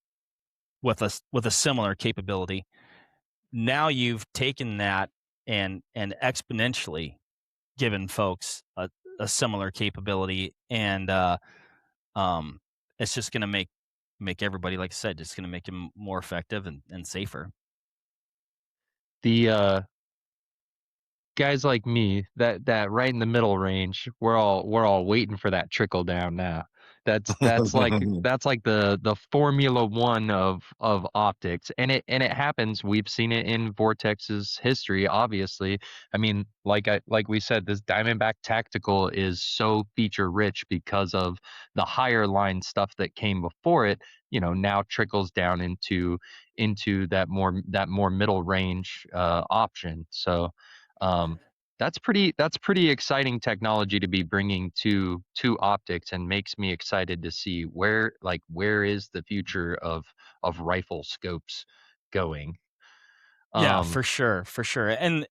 with a similar capability, now you've taken that and exponentially given folks a similar capability, and um, it's just going to make everybody, like I said, just going to make them more effective and safer. The guys like me, that right in the middle range, we're all waiting for that trickle down now. That's like the Formula One of optics, and it happens. We've seen it in Vortex's history, obviously. I mean, like we said, this Diamondback Tactical is so feature rich because of the higher line stuff that came before it. Now trickles down into that more middle range option. So um, that's pretty exciting technology to be bringing to optics, and makes me excited to see where is the future of rifle scopes going. Yeah, Um, for sure. And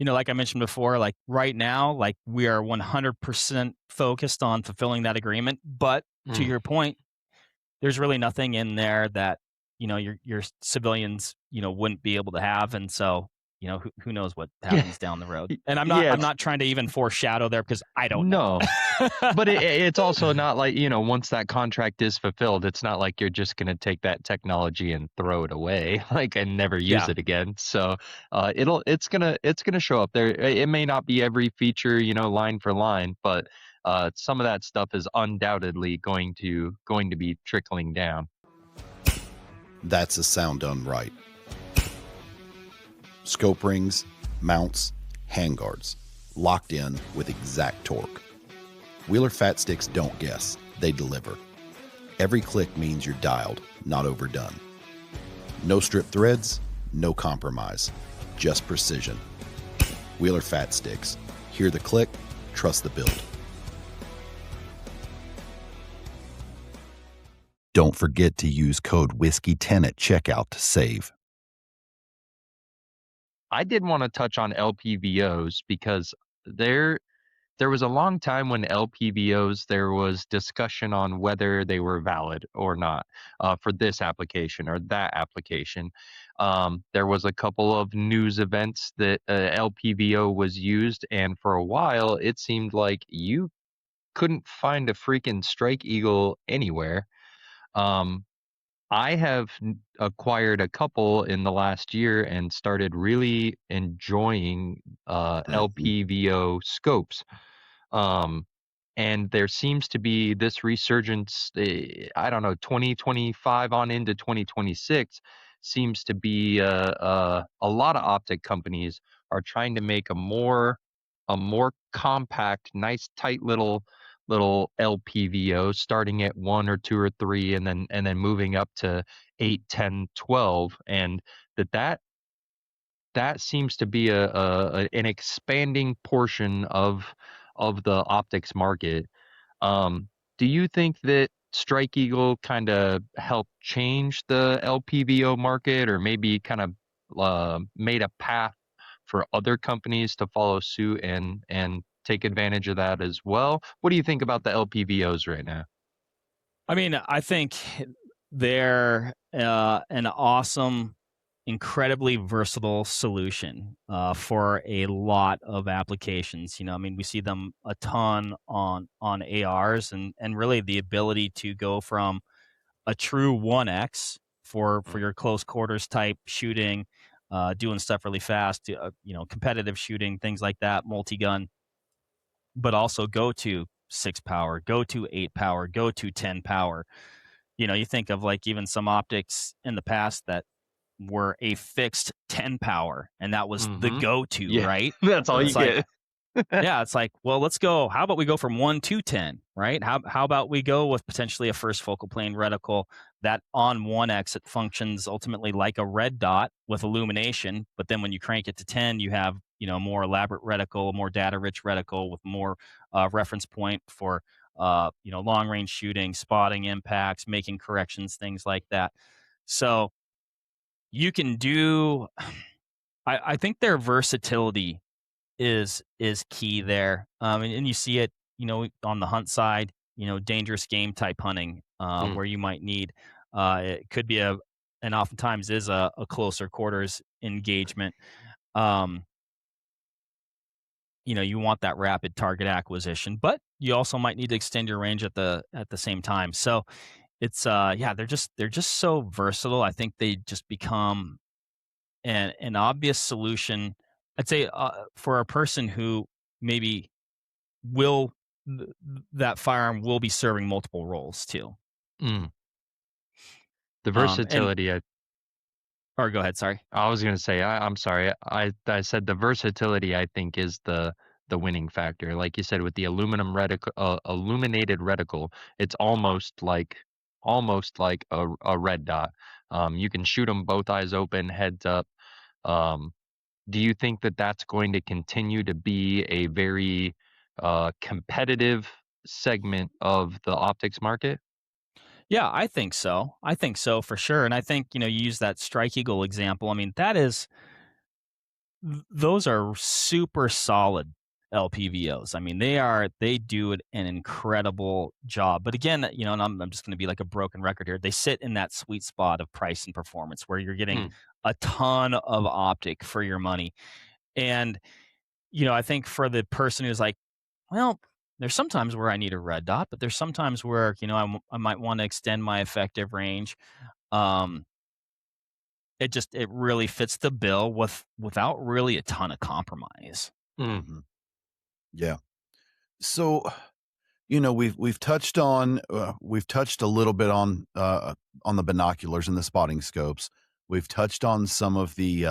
like I mentioned before, like right now, like we are 100% focused on fulfilling that agreement. But to mm. your point, there's really nothing in there that your civilians wouldn't be able to have, and so who knows what Yeah, happens down the road. And I'm not yeah, I'm it's not trying to even foreshadow there because I don't know. no. But it's also not like, once that contract is fulfilled, it's not like you're just going to take that technology and throw it away, like, and never use Yeah. it again. So it's gonna show up there. It may not be every feature, line for line, but some of that stuff is undoubtedly going to be trickling down. That's a sound done right. Scope rings, mounts, handguards, locked in with exact torque. Wheeler Fat Sticks don't guess, they deliver. Every click means you're dialed, not overdone. No strip threads, no compromise, just precision. Wheeler Fat Sticks. Hear the click, trust the build. Don't forget to use code WHISKEY10 at checkout to save. I did want to touch on LPVOs because there was a long time when LPVOs, there was discussion on whether they were valid or not for this application or that application. There was a couple of news events that LPVO was used, and for a while it seemed like you couldn't find a freaking Strike Eagle anywhere. Um, I have acquired a couple in the last year and started really enjoying LPVO scopes. Um, and there seems to be this resurgence, I don't know, 2025 on into 2026 seems to be a lot of optic companies are trying to make a more compact, nice, tight little LPVO, starting at 1 or 2 or 3, and then moving up to 8, 10, 12, and that seems to be an expanding portion of the optics market. Um, do you think that Strike Eagle kind of helped change the LPVO market, or maybe kind of made a path for other companies to follow suit and take advantage of that as well? What do you think about the LPVOs right now? I mean, I think they're an awesome, incredibly versatile solution for a lot of applications. I mean, we see them a ton on ARs, and really the ability to go from a true 1x for Mm. your close quarters type shooting, doing stuff really fast, competitive shooting, things like that, multi gun, but also go to 6 power, go to 8 power, go to 10 power. You think of like even some optics in the past that were a fixed 10 power, and that was the Mm-hmm. go to, Yeah, right? that's all you It's like, get. Yeah, it's like, well, let's go. How about we go from 1 to 10, right? How about we go with potentially a first focal plane reticle that on 1x it functions ultimately like a red dot with illumination, but then when you crank it to 10, you have, a more elaborate reticle, a more data-rich reticle with more reference point for long range shooting, spotting impacts, making corrections, things like that. So you can do I think their versatility is key there. And you see it, on the hunt side, dangerous game type hunting, Mm, where you might need, it could be and oftentimes is a closer quarters engagement. Um, you want that rapid target acquisition, but you also might need to extend your range at the same time. So it's yeah, they're just so versatile. I think they just become an obvious solution. I'd say for a person who maybe will that firearm will be serving multiple roles too. mm. The And versatility, or go ahead, sorry. I was gonna say, I'm sorry. I said the versatility I think is the winning factor. Like you said, with the aluminum reticle, illuminated reticle, it's almost like a red dot. You can shoot them both eyes open, heads up. Um, do you think that that's going to continue to be a very competitive segment of the optics market? Yeah, I think so. I think so for sure. And I think, you use that Strike Eagle example. I mean, those are super solid LPVOs. I mean, they do an incredible job. But again, and I'm just going to be like a broken record here. They sit in that sweet spot of price and performance where you're getting Mm, a ton of optic for your money. And I think for the person who's like, well, there's sometimes where I need a red dot, but there's sometimes where, I might want to extend my effective range. Um, it really fits the bill without really a ton of compromise. mm, Mhm. Yeah. So, we've touched a little bit on the binoculars and the spotting scopes. We've touched on some of the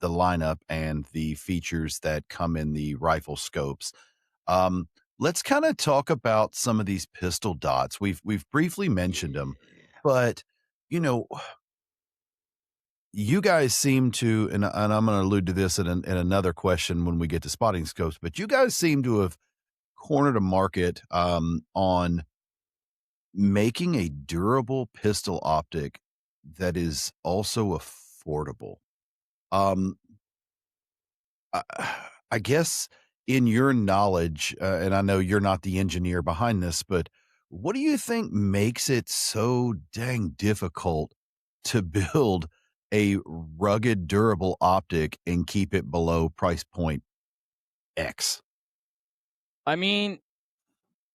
lineup and the features that come in the rifle scopes. Um, let's kind of talk about some of these pistol dots. We've briefly mentioned them, but you know, you guys seem to, and I'm going to allude to this in another question when we get to spotting scopes, but you guys seem to have cornered a market on making a durable pistol optic that is also affordable. Um, I, I guess in your knowledge, and I know you're not the engineer behind this, but what do you think makes it so dang difficult to build a rugged, durable optic and keep it below price point X? I mean,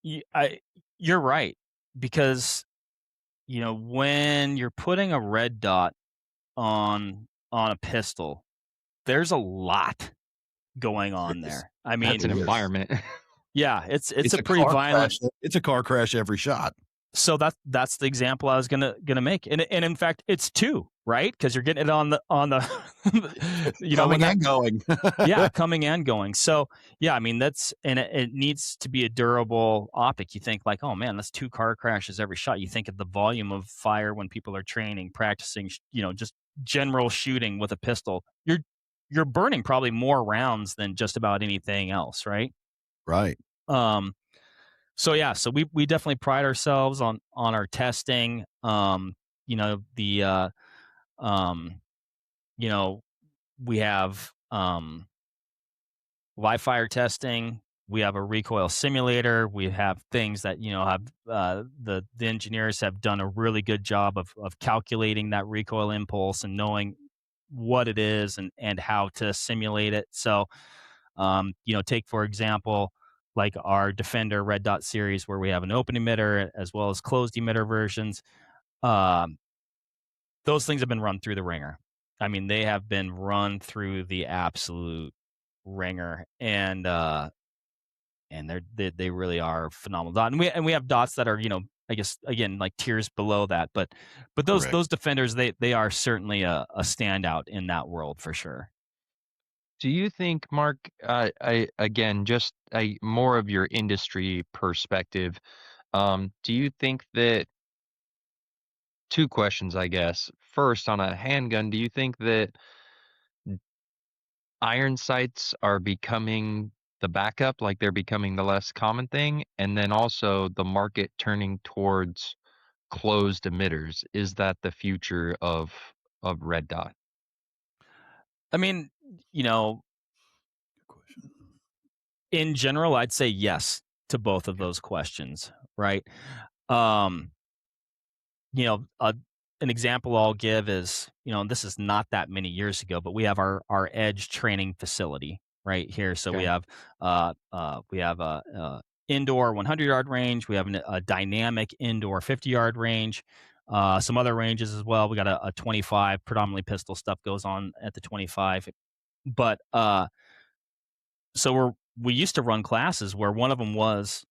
you're right because when you're putting a red dot on a pistol, there's a lot going on Yes. there. I that's mean, an Yes. environment. yeah, it's It's a a pretty car violent. crash. It's a car crash every shot. So that's the example I was gonna make, and in fact, it's two, right? Because you're getting it on the when Coming that. and going. Yeah, coming and going. So, yeah, I mean, it needs to be a durable optic. You think like, oh man, that's two car crashes every shot. You think of the volume of fire when people are training, practicing, just general shooting with a pistol. You're burning probably more rounds than just about anything else, right? Right. Um, so yeah, so we definitely pride ourselves on our testing. The um, you know, we have live fire testing. We have a recoil simulator. We have things that have the engineers have done a really good job of calculating that recoil impulse and knowing what it is and how to simulate it. So, take for example like our Defender Red Dot series where we have an open emitter as well as closed emitter versions. Um, those things have been run through the ringer. I mean, they have been run through the absolute ringer, and they really are phenomenal dot. And we have dots that are I guess again like tiers below that, but those Correct. defenders they are certainly a standout in that world for sure. Do you think, Mark, again, just more of your industry perspective, do you think that, two questions, I guess. First, on a handgun, do you think that iron sights are becoming the backup, like they're becoming the less common thing? And then also the market turning towards closed emitters. Is that the future of red dot? I mean, you know, Good question. in general, I'd say yes to both of those questions, right? Um, you know, an example I'll give is, this is not that many years ago, but we have our edge training facility right here. So Okay. we have a indoor 100-yard range. We have a dynamic indoor 50-yard range. Some other ranges as well. We got a 25, predominantly pistol stuff goes on at the 25, but so we used to run classes where one of them was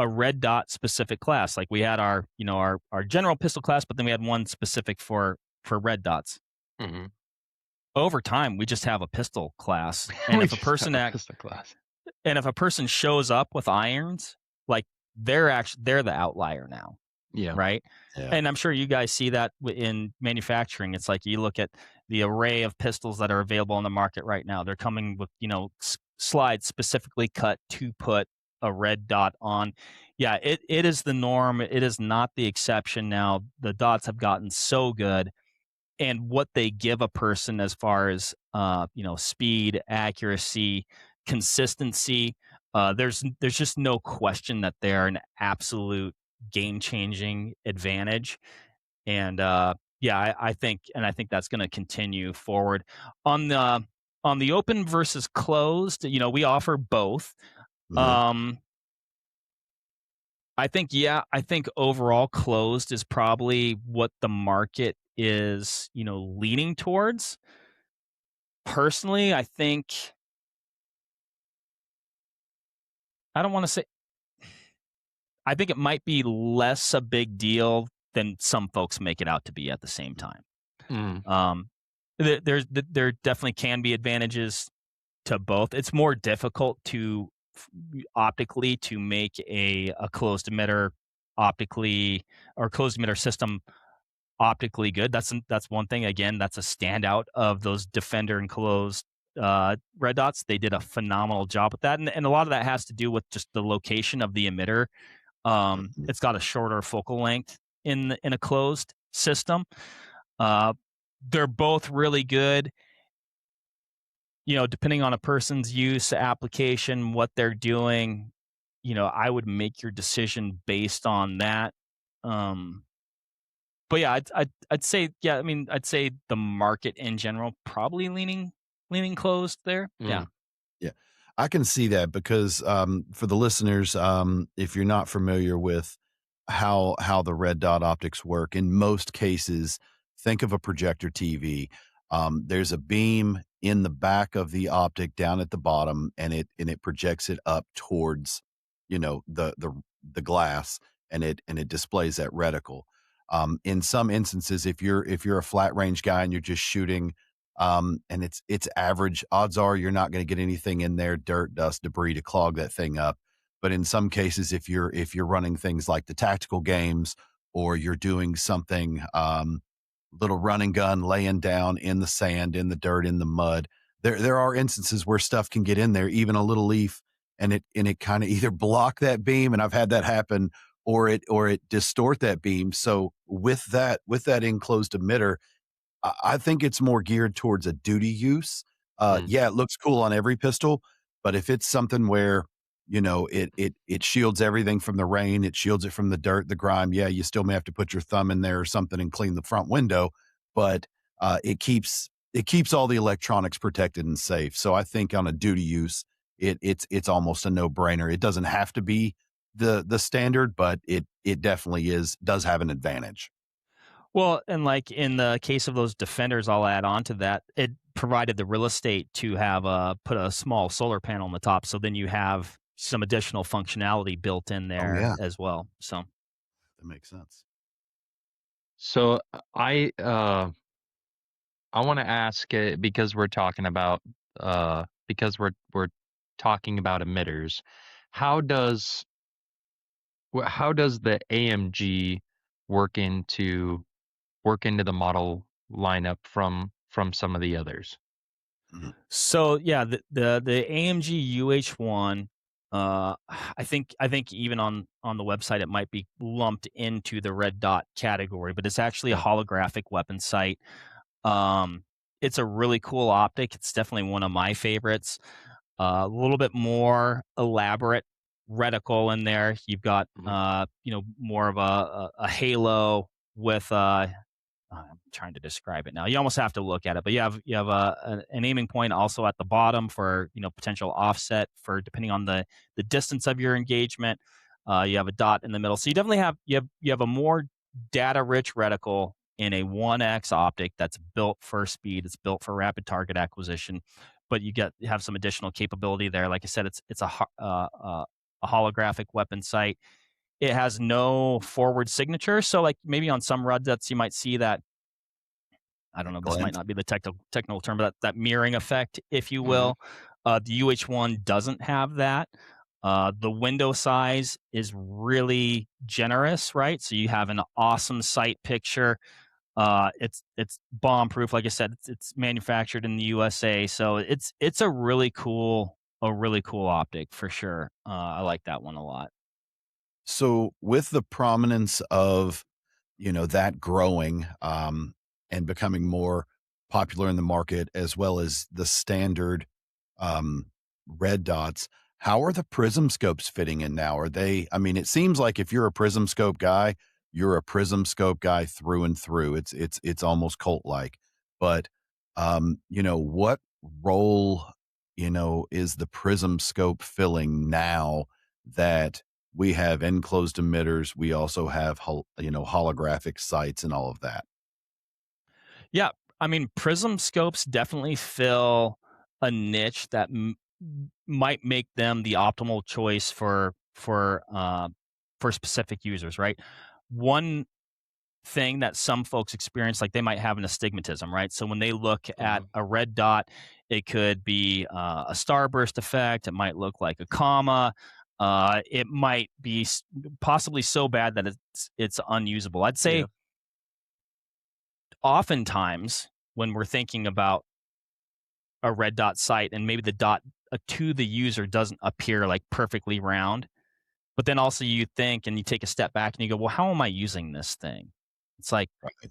a red dot specific class. Like we had our general pistol class, but then we had one specific for red dots. Hmm. Over time, we just have a pistol class, and We if a just person have a pistol class. and if a person shows up with irons, like they're the outlier now, Yeah. right? Yeah. And I'm sure you guys see that in manufacturing. It's like you look at the array of pistols that are available on the market right now. They're coming with, slides specifically cut to put a red dot on. Yeah, it is the norm. It is not the exception now. The dots have gotten so good, and what they give a person as far as speed, accuracy, consistency. There's just no question that they're an absolute game changing advantage. And yeah, I think that's going to continue forward on the open versus closed. We offer both. Mhm. I think overall closed is probably what the market is, leaning towards. Personally, I don't want to say, I think it might be less a big deal than some folks make it out to be at the same time. Mm. There definitely can be advantages to both. It's more difficult optically to make a closed emitter optically or closed emitter system optically good. That's one thing. Again, that's a standout of those Defender and closed red dots. They did a phenomenal job with that, and a lot of that has to do with just the location of the emitter. Mhm. It's got a shorter focal length in a closed system. Uh, they're both really good. Depending on a person's use, application, what they're doing, I would make your decision based on that. But yeah, I'd say, yeah, I mean, I'd say the market in general probably leaning closed there. Yeah. Mm. Yeah, I can see that because for the listeners, if you're not familiar with how the red dot optics work, in most cases, think of a projector TV. There's a beam in the back of the optic down at the bottom, and it projects it up towards, the glass, and it displays that reticle. In some instances, if you're a flat range guy and you're just shooting and it's average. Odds are you're not going to get anything in there, dirt, dust, debris to clog that thing up. But in some cases, if you're running things like the tactical games, or you're doing something little run and gun, laying down in the sand, in the dirt, in the mud, there are instances where stuff can get in there, even a little leaf, and it kind of either block that beam, and I've had that happen, or it distort that beam. So with that enclosed emitter, I think it's more geared towards a duty use. Mm. Yeah, it looks cool on every pistol, but if it's something where, it shields everything from the rain, it shields it from the dirt, the grime, yeah, you still may have to put your thumb in there or something and clean the front window, but it keeps all the electronics protected and safe. So I think on a duty use, it's almost a no-brainer. It doesn't have to be the standard, but it definitely does have an advantage. Well, and like in the case of those Defenders, I'll add on to that. It provided the real estate to have put a small solar panel on the top, so then you have some additional functionality built in Oh, there yeah, as well. So that makes sense. So I want to ask, because we're talking about because we're talking about emitters. How does the AMG work into the model lineup from some of the others? So yeah, the AMG UH1, I think even on the website it might be lumped into the red dot category, but it's actually a Yeah. holographic weapon sight. It's a really cool optic. It's definitely one of my favorites. A little bit more elaborate reticle in there. You've got more of a halo with I'm trying to describe it now. You almost have to look at it, but you have an aiming point also at the bottom for potential offset for depending on the distance of your engagement. You have a dot in the middle, so you definitely have you have a more data rich reticle in a 1x optic that's built for speed. It's built for rapid target acquisition, but you have some additional capability there. Like I said, it's a holographic weapon sight. It has no forward signature, so like maybe on some rudsets you might see that. I don't know. This might Glint. not be the technical term, but that mirroring effect, if you Mhm. will. The UH1 doesn't have that. The window size is really generous, right? So you have an awesome sight picture. It's bomb proof. Like I said, it's manufactured in the USA, so it's a really cool optic for sure. I like that one a lot. So with the prominence of, that growing, and becoming more popular in the market, as well as the standard, um, red dots, how are the prism scopes fitting in now? Are they, I mean, it seems like if you're a prism scope guy, you're a prism scope guy through and through. It's almost cult-like. But, what role, is the prism scope filling now that we have enclosed emitters? We also have holographic sights and all of that. Yeah, I mean, prism scopes definitely fill a niche that might make them the optimal choice for specific users, right? One thing that some folks experience, like they might have an astigmatism, right? So when they look at Mhm. a red dot, it could be a starburst effect. It might look like a comma. It might be possibly so bad that it's unusable. I'd say Yeah. oftentimes when we're thinking about a red dot sight and maybe the dot to the user doesn't appear like perfectly round, but then also you think and you take a step back and you go, well, how am I using this thing? It's like Right.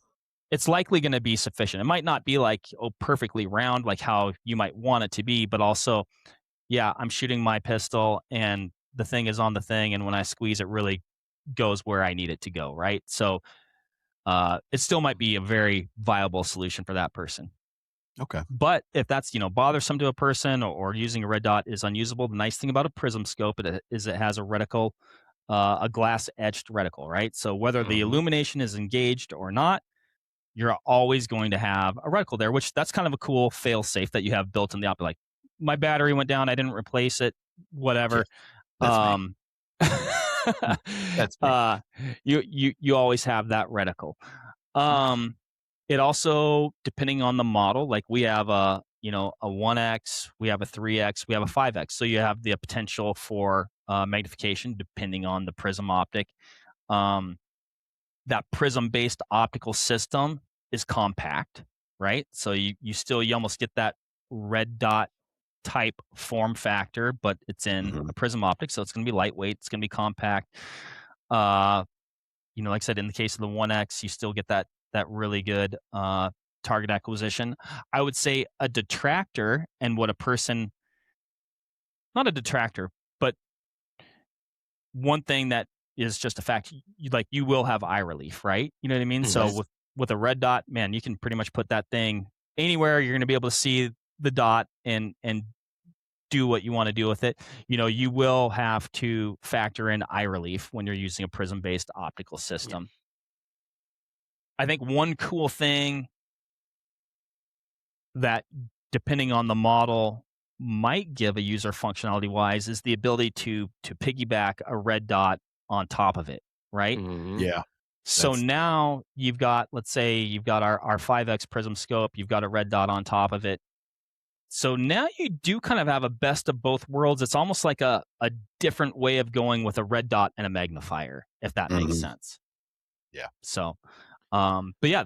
it's likely going to be sufficient. It might not be like perfectly round like how you might want it to be, but also yeah, I'm shooting my pistol and the thing is on the thing, and when I squeeze it really goes where I need it to go, right? So it still might be a very viable solution for that person. Okay. But if that's bothersome to a person, or using a red dot is unusable, the nice thing about a prism scope is it has a reticle, a glass etched reticle, right? So whether the Mhm. illumination is engaged or not, you're always going to have a reticle there, which that's kind of a cool fail safe that you have built in the optic. Like my battery went down, I didn't replace it, Yeah, whatever. that's me. Um, That's me. uh, you always have that reticle. Okay. Um, it also, depending on the model, like we have a 1x, we have a 3x, we have a 5x. So you have the potential for magnification depending on the prism optic. Um, that prism based optical system is compact, right? So you almost get that red dot type form factor, but it's in Mhm. a prism optic, so it's going to be lightweight, it's going to be compact. Uh, like I said, in the case of the 1x, you still get that really good target acquisition. I would say a detractor, and what a person, not a detractor, but one thing that is just a fact, you will have eye relief, right? You know what I mean? So Mhm. with a red dot, man, you can pretty much put that thing anywhere. You're going to be able to see the dot and do what you want to do with it. You will have to factor in eye relief when you're using a prism based optical Yeah. system. I think one cool thing that, depending on the model, might give a user functionality wise is the ability to piggyback a red dot on top of it, right? Mhm. Yeah, So that's now you've got, let's say you've got our 5x prism scope, you've got a red dot on top of it. So now you do kind of have a best of both worlds. It's almost like a different way of going with a red dot and a magnifier, if that makes Mhm. sense. Yeah. So, but yeah,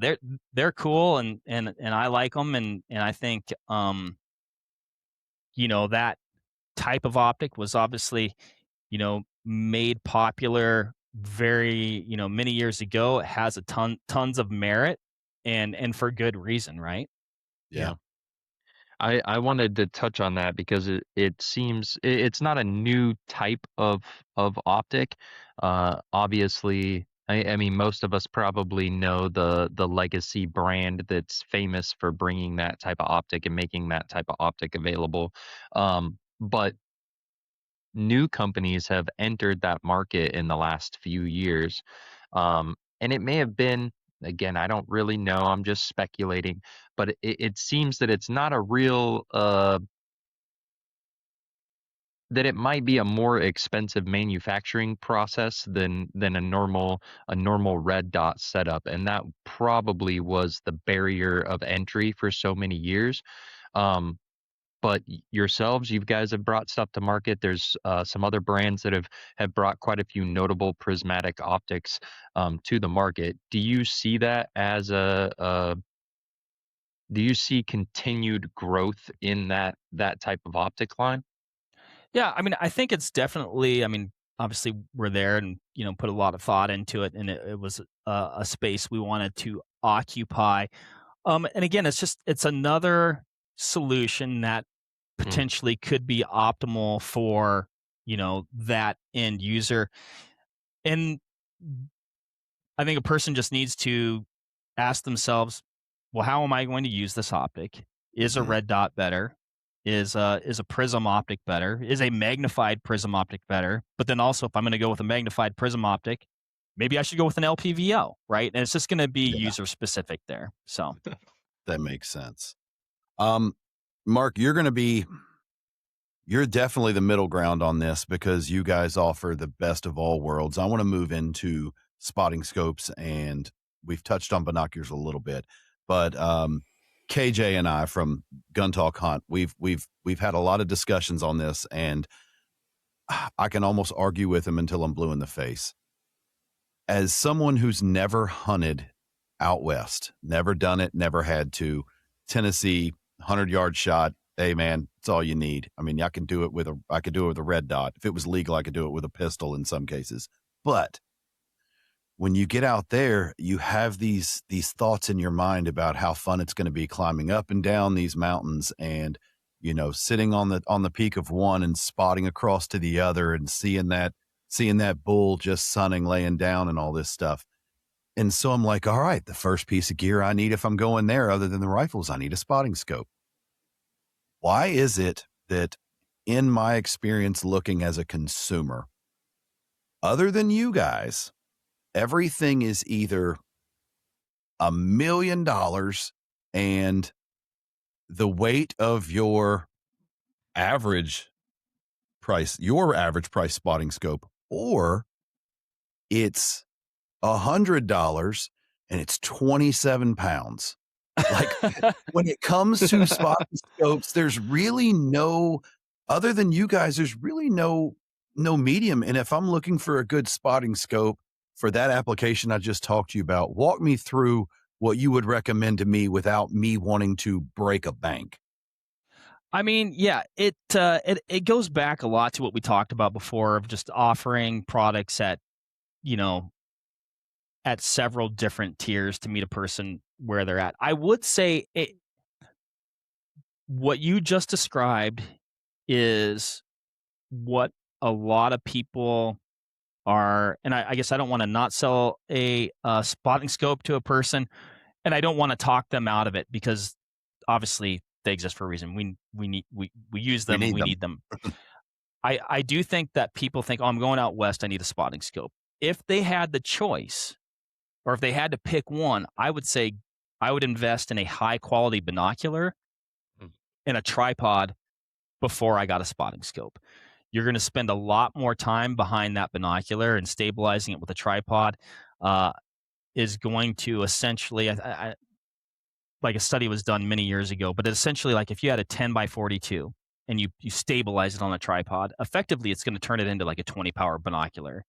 they're cool, and I like them, and I think that type of optic was obviously made popular very many years ago. It has a tons of merit, and for good reason, right? Yeah. I wanted to touch on that because it seems it's not a new type of optic. Obviously, I mean most of us probably know the legacy brand that's famous for bringing that type of optic and making that type of optic available. But new companies have entered that market in the last few years. And it may have been, again, I don't really know, I'm just speculating, but it seems that it's not a real, that it might be a more expensive manufacturing process than a normal red dot setup. And that probably was the barrier of entry for so many years. Um, but yourselves, you guys have brought stuff to market. There's some other brands that have brought quite a few notable prismatic optics to the market. Do you see that as do you see continued growth in that type of optic line? Yeah, I mean, I think it's definitely. I mean, obviously, we're there and put a lot of thought into it, and it was a space we wanted to occupy. And again, it's another solution that Mm, potentially could be optimal for that end user. And I think a person just needs to ask themselves, well, how am I going to use this optic? Is a Mhm. red dot better? Is a prism optic better? Is a magnified prism optic better? But then also, if I'm going to go with a magnified prism optic, maybe I should go with an LPVO, right? And it's just going to be Yeah, user specific there. So that makes sense. Um, Mark, you're definitely the middle ground on this because you guys offer the best of all worlds. I want to move into spotting scopes, and we've touched on binoculars a little bit, but KJ and I from Gun Talk Hunt, we've had a lot of discussions on this, and I can almost argue with him until I'm blue in the face. As someone who's never hunted out west, never done it, never had to, Tennessee, 100-yard shot, hey man, it's all you need. I mean, I could do it with a red dot. If it was legal, I could do it with a pistol in some cases. But when you get out there, you have these thoughts in your mind about how fun it's going to be climbing up and down these mountains, and sitting on the peak of one and spotting across to the other and seeing that bull just sunning laying down and all this stuff. And so I'm like, all right, the first piece of gear I need if I'm going there, other than the rifles, I need a spotting scope. Why is it that, in my experience looking as a consumer, other than you guys, everything is either $1 million and the weight of your average price spotting scope, or it's $100 and it's 27 pounds. Like, when it comes to spotting scopes, there's really no, other than you guys, there's really no medium. And if I'm looking for a good spotting scope for that application I just talked to you about, walk me through what you would recommend to me without me wanting to break a bank. I mean, yeah, it goes back a lot to what we talked about before of just offering products you know at several different tiers to meet a person where they're at. I would say what you just described is what a lot of people are, and I guess I don't want to not sell a spotting scope to a person, and I don't want to talk them out of it because obviously they exist for a reason. We use We them. need We them. need them. I do think that people think, oh, I'm going out west. I need a spotting scope. If they had the choice, or if they had to pick one, I would say I would invest in a high quality binocular mm, and a tripod before I got a spotting scope. You're going to spend a lot more time behind that binocular, and stabilizing it with a tripod uh, is going to essentially, like a study was done many years ago, but essentially like if you had a 10 by 42 and you stabilize it on a tripod, effectively it's going to turn it into like a 20 power binocular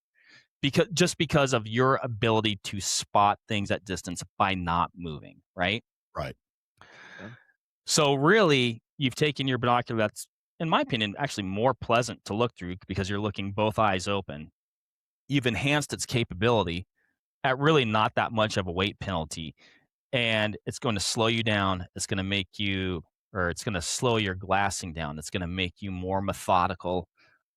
because of your ability to spot things at distance by not moving, right? Right. So really, you've taken your binocular that's, in my opinion, actually more pleasant to look through because you're looking both eyes open. You've enhanced its capability at really not that much of a weight penalty. And it's going to slow you down. It's going to make you, or it's going to slow your glassing down. It's going to make you more methodical.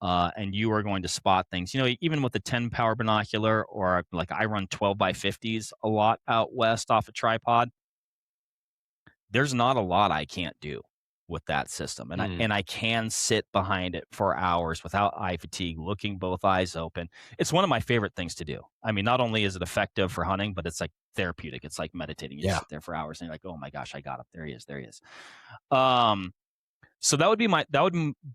And you are going to spot things. You know, even with the 10 power binocular, or like I run 12 by 50s a lot out west off a tripod. There's not a lot I can't do with that system. And I can sit behind it for hours without eye fatigue, looking both eyes open. It's one of my favorite things to do. I mean, not only is it effective for hunting, but it's like therapeutic. It's like meditating. You sit there for hours and you're like, oh my gosh, I got him. There he is. There he is. So that would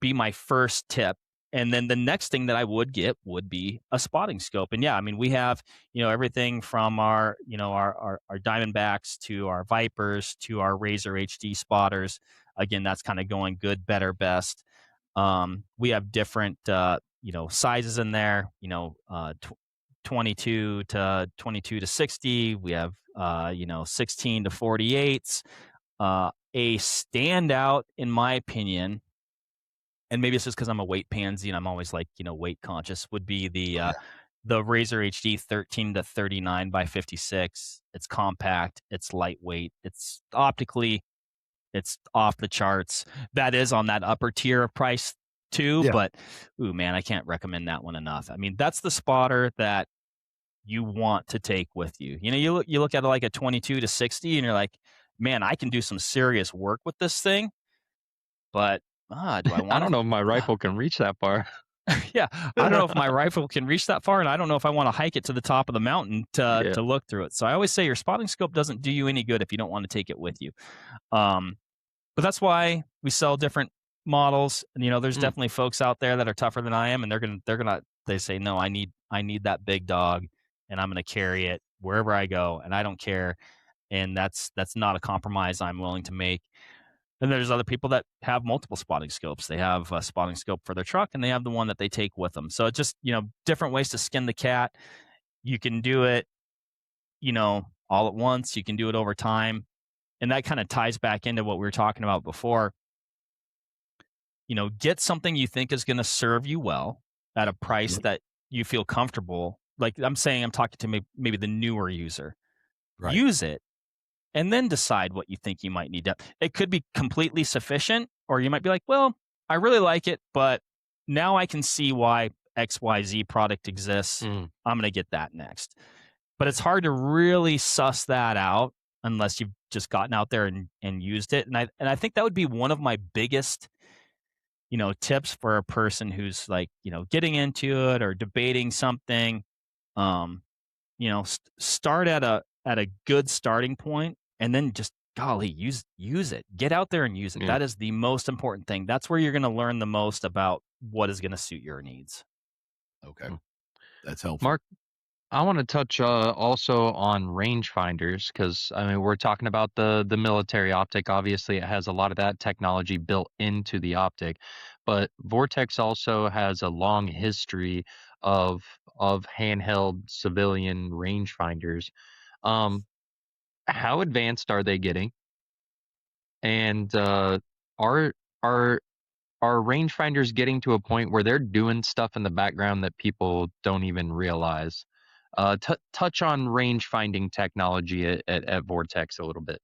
be my first tip. And then the next thing that I would get would be a spotting scope. And yeah, I mean, we have, everything from our Diamondbacks to our Vipers to our Razor HD spotters. Again, that's kind of going good, better, best. We have different, sizes in there, 22 to 60. We have, 16 to 48s. A standout, in my opinion, and maybe it's just because I'm a weight pansy and I'm always like, weight conscious, would be the Razor HD 13 to 39 by 56. It's compact, it's lightweight, it's optically, it's off the charts. That is on that upper tier of price too, but ooh man, I can't recommend that one enough. I mean, that's the spotter that you want to take with you. You look at it like a 22 to 60 and you're like, man, I can do some serious work with this thing, but do I want I don't know if my rifle can reach that far. Yeah, I don't know if my rifle can reach that far, and I don't know if I want to hike it to the top of the mountain to look through it. So I always say your spotting scope doesn't do you any good if you don't want to take it with you. But that's why we sell different models. And there's definitely folks out there that are tougher than I am, and they say, no, I need that big dog, and I'm gonna carry it wherever I go, and I don't care. And that's not a compromise I'm willing to make. And there's other people that have multiple spotting scopes. They have a spotting scope for their truck, and they have the one that they take with them. So it's just, different ways to skin the cat. You can do it, all at once. You can do it over time. And that kind of ties back into what we were talking about before. Get something you think is going to serve you well at a price that you feel comfortable. Like I'm talking to maybe the newer user. Right. Use it. And then decide what you think you might need to. It could be completely sufficient, or you might be like, well, I really like it, but now I can see why XYZ product exists. I'm going to get that next. But it's hard to really suss that out unless you've just gotten out there and used it. And I think that would be one of my biggest, tips for a person who's like, getting into it or debating something. Start at a good starting point, and then just use it. Get out there and use it. That is the most important thing. That's where you're going to learn the most about what is going to suit your needs. Okay, that's helpful. Mark, I want to touch also on rangefinders, because I mean we're talking about the military optic. Obviously, it has a lot of that technology built into the optic, but Vortex also has a long history of handheld civilian rangefinders. How advanced are they getting? And are rangefinders getting to a point where they're doing stuff in the background that people don't even realize? Touch on range-finding technology at Vortex a little bit.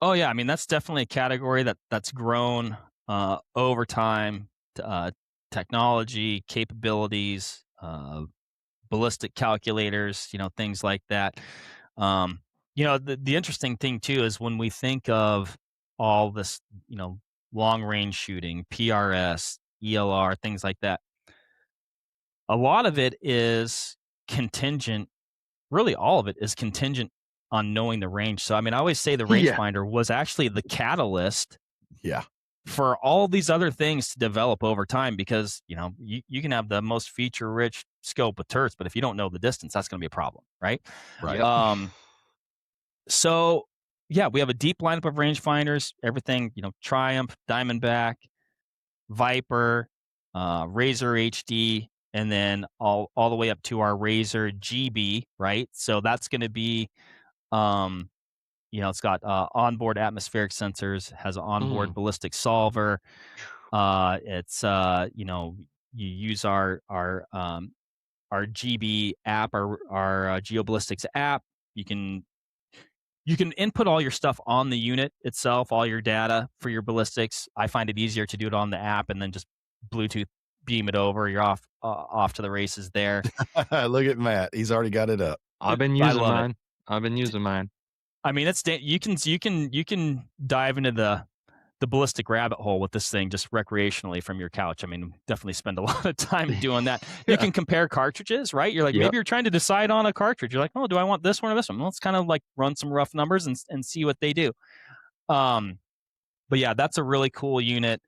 Oh yeah, I mean that's definitely a category that's grown over time. Technology, capabilities, ballistic calculators, things like that. The interesting thing too is when we think of all this, long range shooting, PRS, ELR, things like that. A lot of it is contingent. Really, all of it is contingent on knowing the range. So, I mean, I always say the rangefinder was actually the catalyst for all these other things to develop over time, because, you can have the most feature-rich scope with turrets, but if you don't know the distance, that's going to be a problem, right? Right. So yeah, we have a deep lineup of rangefinders. Everything, Triumph, Diamondback, Viper, Razor HD, and then all the way up to our Razor GB, right? So that's going to be, it's got onboard atmospheric sensors, has an onboard ballistic solver. It's you use our GB app, our GeoBallistics app. You can input all your stuff on the unit itself, all your data for your ballistics. I find it easier to do it on the app and then just Bluetooth beam it over. You're off to the races there. Look at Matt; he's already got it up. I've been I using love mine. it. I've been using mine. I mean, you can dive into the ballistic rabbit hole with this thing just recreationally from your couch. I mean, definitely spend a lot of time doing that. Yeah. You can compare cartridges, right? You're like, Yep. maybe you're trying to decide on a cartridge. You're like, oh, do I want this one or this one? Well, let's kind of like run some rough numbers and see what they do. But yeah, that's a really cool unit.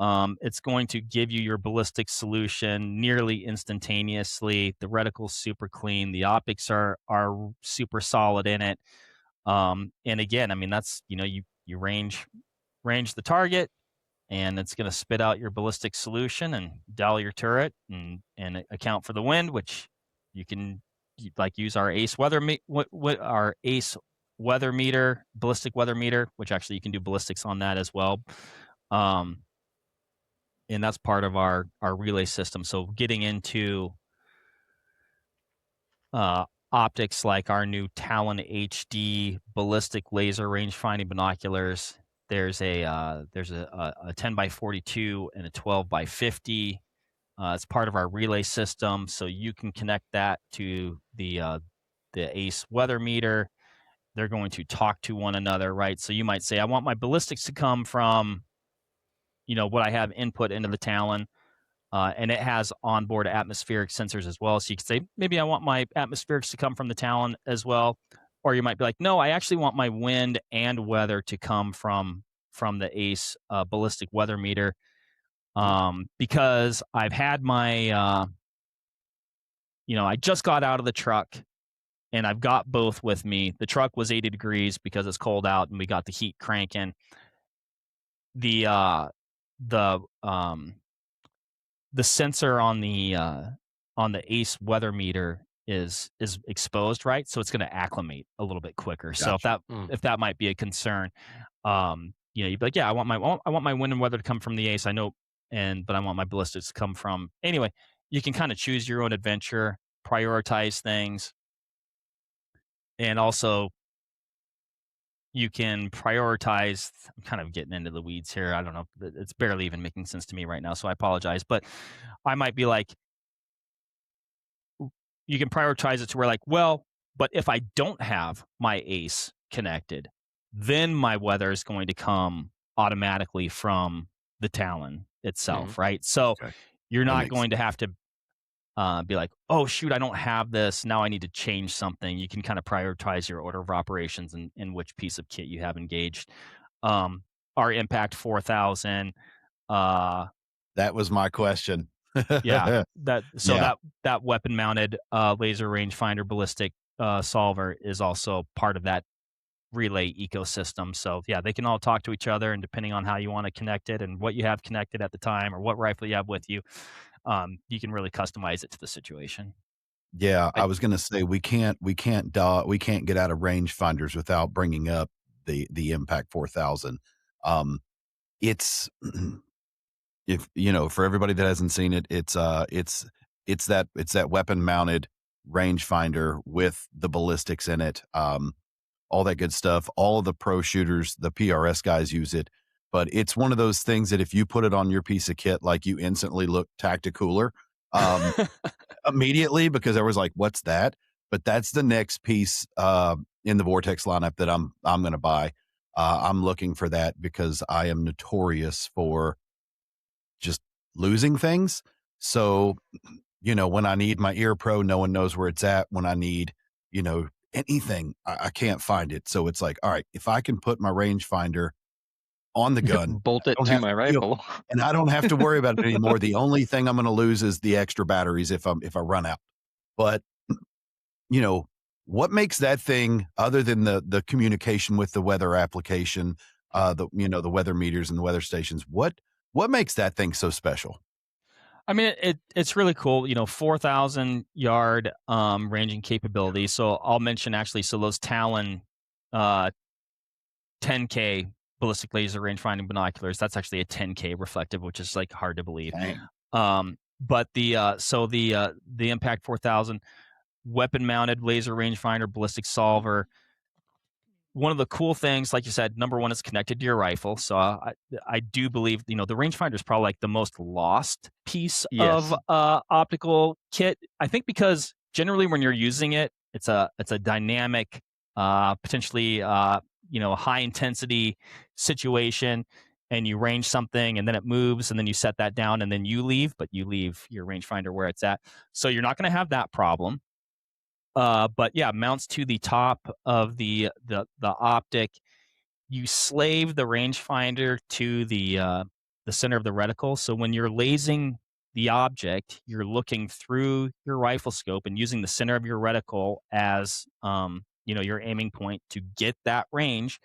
It's going to give you your ballistic solution nearly instantaneously. The reticle's super clean. The optics are super solid in it. And again, I mean, that's, you range the target, and it's going to spit out your ballistic solution and dial your turret and account for the wind, which you can use our ACE our ACE weather meter, ballistic weather meter, which actually you can do ballistics on that as well. And that's part of our relay system. So getting into optics like our new Talon HD ballistic laser rangefinding binoculars. There's a 10 by 42 and a 12 by 50. It's part of our relay system, so you can connect that to the ACE weather meter. They're going to talk to one another, right? So you might say, I want my ballistics to come from, what I have input into the Talon. And it has onboard atmospheric sensors as well. So you could say, maybe I want my atmospherics to come from the Talon as well. Or you might be like, no, I actually want my wind and weather to come from the ACE ballistic weather meter. Because I've had my, I just got out of the truck and I've got both with me. The truck was 80 degrees because it's cold out and we got the heat cranking. The sensor on the ACE weather meter is exposed, right? So it's going to acclimate a little bit quicker. Gotcha. So if that might be a concern, you'd be like, yeah, I want my wind and weather to come from the ACE. I know, but I want my ballistics to come from. Anyway, you can kind of choose your own adventure, prioritize things, and also you can prioritize. I'm kind of getting into the weeds here. I don't know. It's barely even making sense to me right now, so I apologize. But I might be like, you can prioritize it to where like, well, but if I don't have my ACE connected, then my weather is going to come automatically from the Talon itself, right? So you're not going to have to be like, oh, shoot, I don't have this. Now I need to change something. You can kind of prioritize your order of operations and which piece of kit you have engaged. Our Impact 4000. That was my question. Yeah, that weapon mounted laser rangefinder ballistic solver is also part of that relay ecosystem. So yeah, they can all talk to each other, and depending on how you want to connect it and what you have connected at the time or what rifle you have with you, you can really customize it to the situation. Yeah, I was going to say we can't get out of rangefinders without bringing up the Impact 4000. It's if for everybody that hasn't seen it, it's that weapon mounted rangefinder with the ballistics in it. All that good stuff. All of the pro shooters, the PRS guys use it, but it's one of those things that if you put it on your piece of kit, like you instantly look tacticooler immediately, because I was like, what's that? But that's the next piece in the Vortex lineup that I'm going to buy. I'm looking for that because I am notorious for just losing things. So, when I need my ear pro, no one knows where it's at. When I need, anything, I can't find it. So it's like, all right, if I can put my rangefinder on the gun, bolt it to my rifle, and I don't have to worry about it anymore. The only thing I'm going to lose is the extra batteries if I run out. But What makes that thing, other than the communication with the weather application, the weather meters and the weather stations, what makes that thing so special? I mean, it's really cool. 4,000 yard ranging capability. So I'll mention actually. So those Talon 10K ballistic laser rangefinding binoculars. That's actually a 10K reflective, which is like hard to believe. Dang. But the Impact 4000 weapon mounted laser rangefinder ballistic solver. One of the cool things, like you said, number one, it's connected to your rifle. So I do believe, the rangefinder is probably like the most lost piece Yes. of optical kit. I think because generally when you're using it, it's a dynamic, potentially high intensity situation, and you range something and then it moves and then you set that down and then you leave, but you leave your rangefinder where it's at. So you're not going to have that problem. But yeah, mounts to the top of the optic. You slave the rangefinder to the center of the reticle. So when you're lasing the object, you're looking through your rifle scope and using the center of your reticle as your aiming point to get that range.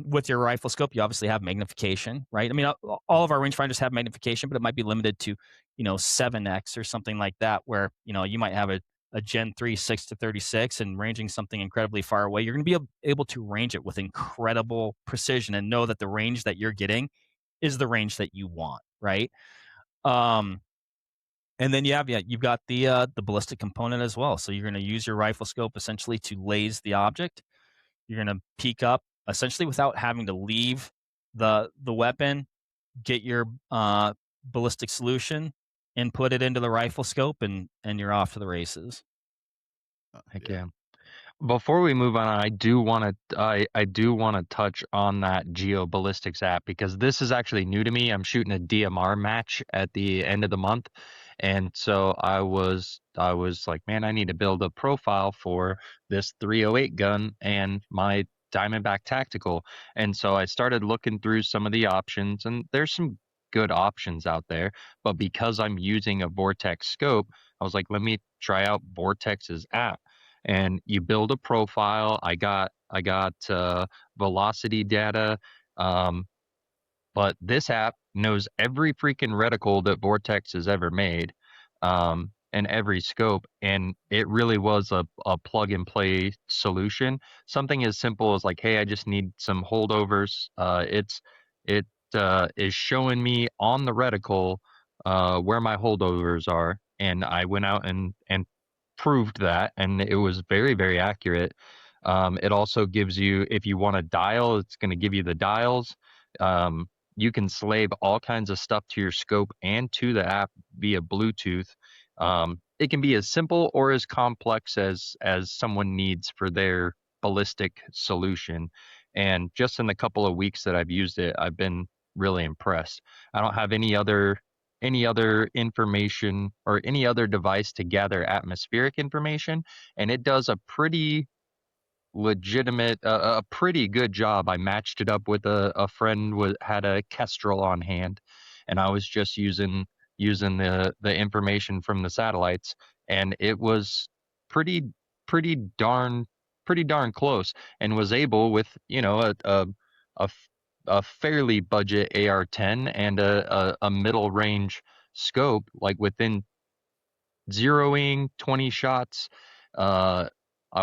With your rifle scope, you obviously have magnification, right? I mean, all of our rangefinders have magnification, but it might be limited to 7x or something like that, where you might have a Gen 3 6 to 36 and ranging something incredibly far away. You're going to be able to range it with incredible precision and know that the range that you're getting is the range that you want, right? And then you've got the ballistic component as well. So you're going to use your rifle scope essentially to laze the object. You're going to peek up essentially without having to leave the weapon, get your ballistic solution, and put it into the rifle scope, and you're off to the races. Heck yeah. Before we move on, I do want to touch on that GeoBallistics app, because this is actually new to me. I'm shooting a DMR match at the end of the month, and so I was like, man, I need to build a profile for this 308 gun and my Diamondback Tactical. And so I started looking through some of the options, and there's some good options out there. But because I'm using a Vortex scope, I was like, let me try out Vortex's app. And you build a profile. I got velocity data, but this app knows every freaking reticle that Vortex has ever made, and every scope. And it really was a plug and play solution. Something as simple as like, hey, I just need some holdovers. It is showing me on the reticle where my holdovers are, and I went out and proved that, and it was very, very accurate. It also gives you, if you want a dial, it's going to give you the dials. You can slave all kinds of stuff to your scope and to the app via Bluetooth. It can be as simple or as complex as someone needs for their ballistic solution. And just in the couple of weeks that I've used it, I've been really impressed. I don't have any other information or any other device to gather atmospheric information, and it does a pretty legitimate, a pretty good job. I matched it up with a friend had a Kestrel on hand, and I was just using the information from the satellites, and it was pretty pretty darn close, and was able, with a, a fairly budget AR-10 and a middle range scope, like within zeroing 20 shots, I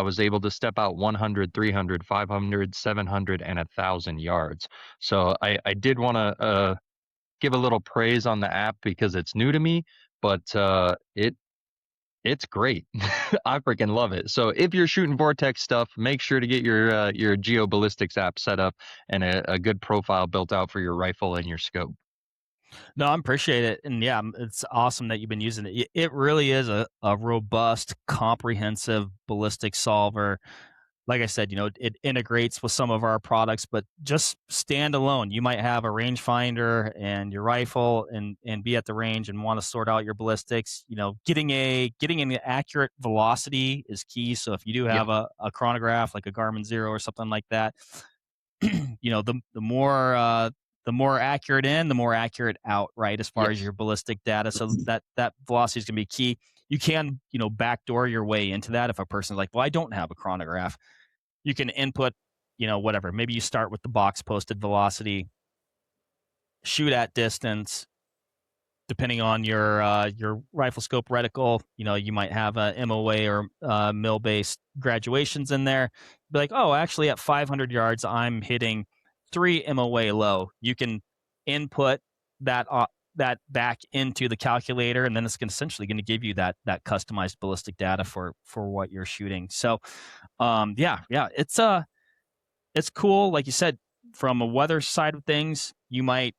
was able to step out 100, 300, 500, 700, and 1,000 yards. So I did want to give a little praise on the app because it's new to me, but it's great. I freaking love it. So if you're shooting Vortex stuff, make sure to get your GeoBallistics app set up and a good profile built out for your rifle and your scope. No, I appreciate it. And yeah, it's awesome that you've been using it. It really is a robust, comprehensive ballistic solver. Like I said, it integrates with some of our products, but just standalone, you might have a rangefinder and your rifle and be at the range and want to sort out your ballistics. Getting an accurate velocity is key. So if you do have a chronograph like a Garmin Zero or something like that, the more accurate in, the more accurate out, right? As far as your ballistic data. So that velocity is going to be key. you can, backdoor your way into that. If a person's like, well, I don't have a chronograph, you can input, whatever. Maybe you start with the box posted velocity, shoot at distance. Depending on your rifle scope reticle, you might have a MOA or mill-based graduations in there. Be like, oh, actually, at 500 yards, I'm hitting 3 MOA low. You can input that back into the calculator, and then it's essentially going to give you that customized ballistic data for what you're shooting. So, it's cool. Like you said, from a weather side of things, you might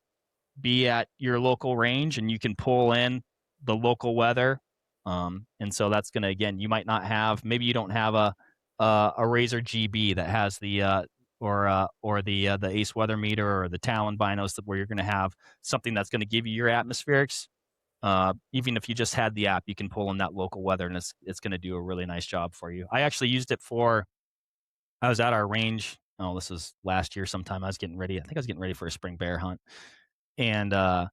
be at your local range and you can pull in the local weather. And so that's going to, again, you might not have, maybe you don't have a Razor GB that has the or the Ace weather meter or the Talon binos where you're going to have something that's going to give you your atmospherics. Even if you just had the app, you can pull in that local weather and it's going to do a really nice job for you. I actually used it I was at our range. Oh, this was last year sometime. I think I was getting ready for a spring bear hunt. And I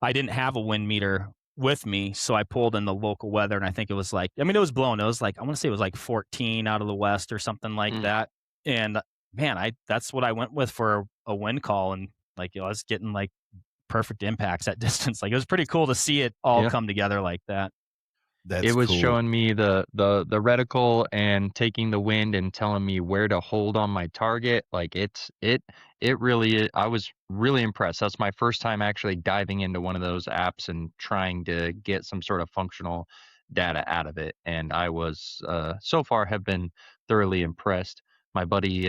didn't have a wind meter with me, so I pulled in the local weather, and I think it was like, it was blowing. It was like, I want to say it was like 14 out of the west or something like that. And man, that's what I went with for a wind call, and like, I was getting like perfect impacts at distance. Like, it was pretty cool to see it all come together like that. It was showing me the reticle and taking the wind and telling me where to hold on my target. Like it really, I was really impressed. That's my first time actually diving into one of those apps and trying to get some sort of functional data out of it. And I was, so far have been thoroughly impressed. My buddy,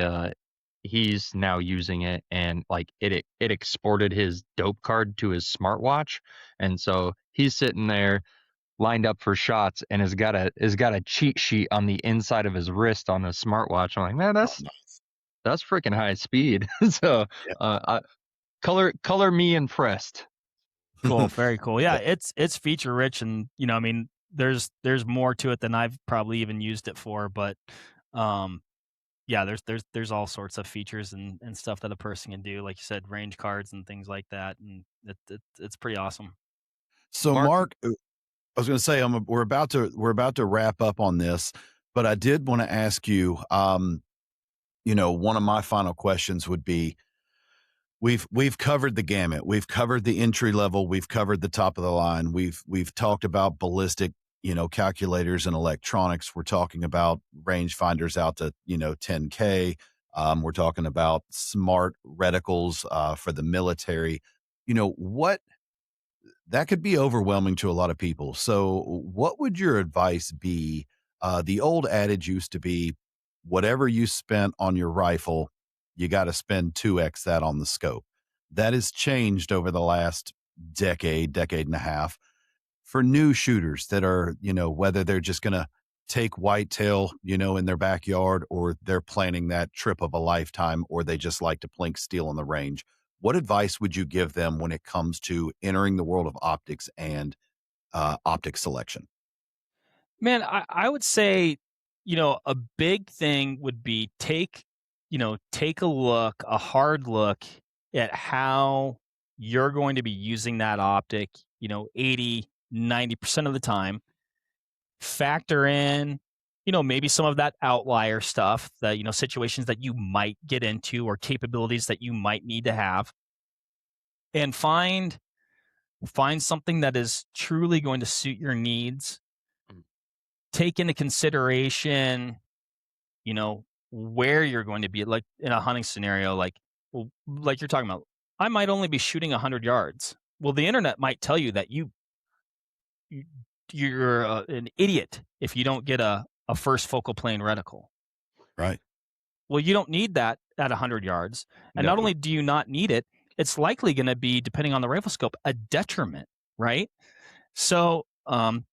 he's now using it, and like it exported his dope card to his smartwatch. And so he's sitting there lined up for shots and has got a cheat sheet on the inside of his wrist on his smartwatch. I'm like, man, that's freaking high speed. So color me impressed. Cool, very cool. Yeah, it's feature rich, and there's more to it than I've probably even used it for, but there's all sorts of features and stuff that a person can do, like you said, range cards and things like that, and it's pretty awesome. So Mark, I was going to say, we're about to wrap up on this, but I did want to ask you, one of my final questions would be, we've covered the gamut. We've covered the entry level. We've covered the top of the line. We've talked about ballistic, calculators and electronics. We're talking about rangefinders out to, 10K. We're talking about smart reticles for the military. That could be overwhelming to a lot of people. So what would your advice be? The old adage used to be, whatever you spent on your rifle, you got to spend 2x that on the scope. That has changed over the last decade and a half. For new shooters that are, whether they're just going to take whitetail, in their backyard, or they're planning that trip of a lifetime, or they just like to plink steel on the range. What advice would you give them when it comes to entering the world of optics and optic selection? Man, I would say, a big thing would be take a hard look at how you're going to be using that optic, 80, 90% of the time. Factor in, maybe some of that outlier stuff, that, situations that you might get into or capabilities that you might need to have, and find something that is truly going to suit your needs. Take into consideration, where you're going to be, like in a hunting scenario, like you're talking about, I might only be shooting 100 yards. Well, the internet might tell you that you're an idiot if you don't get a first focal plane reticle. Right. Well, you don't need that at 100 yards. And not only do you not need it, it's likely going to be, depending on the rifle scope, a detriment, right? So,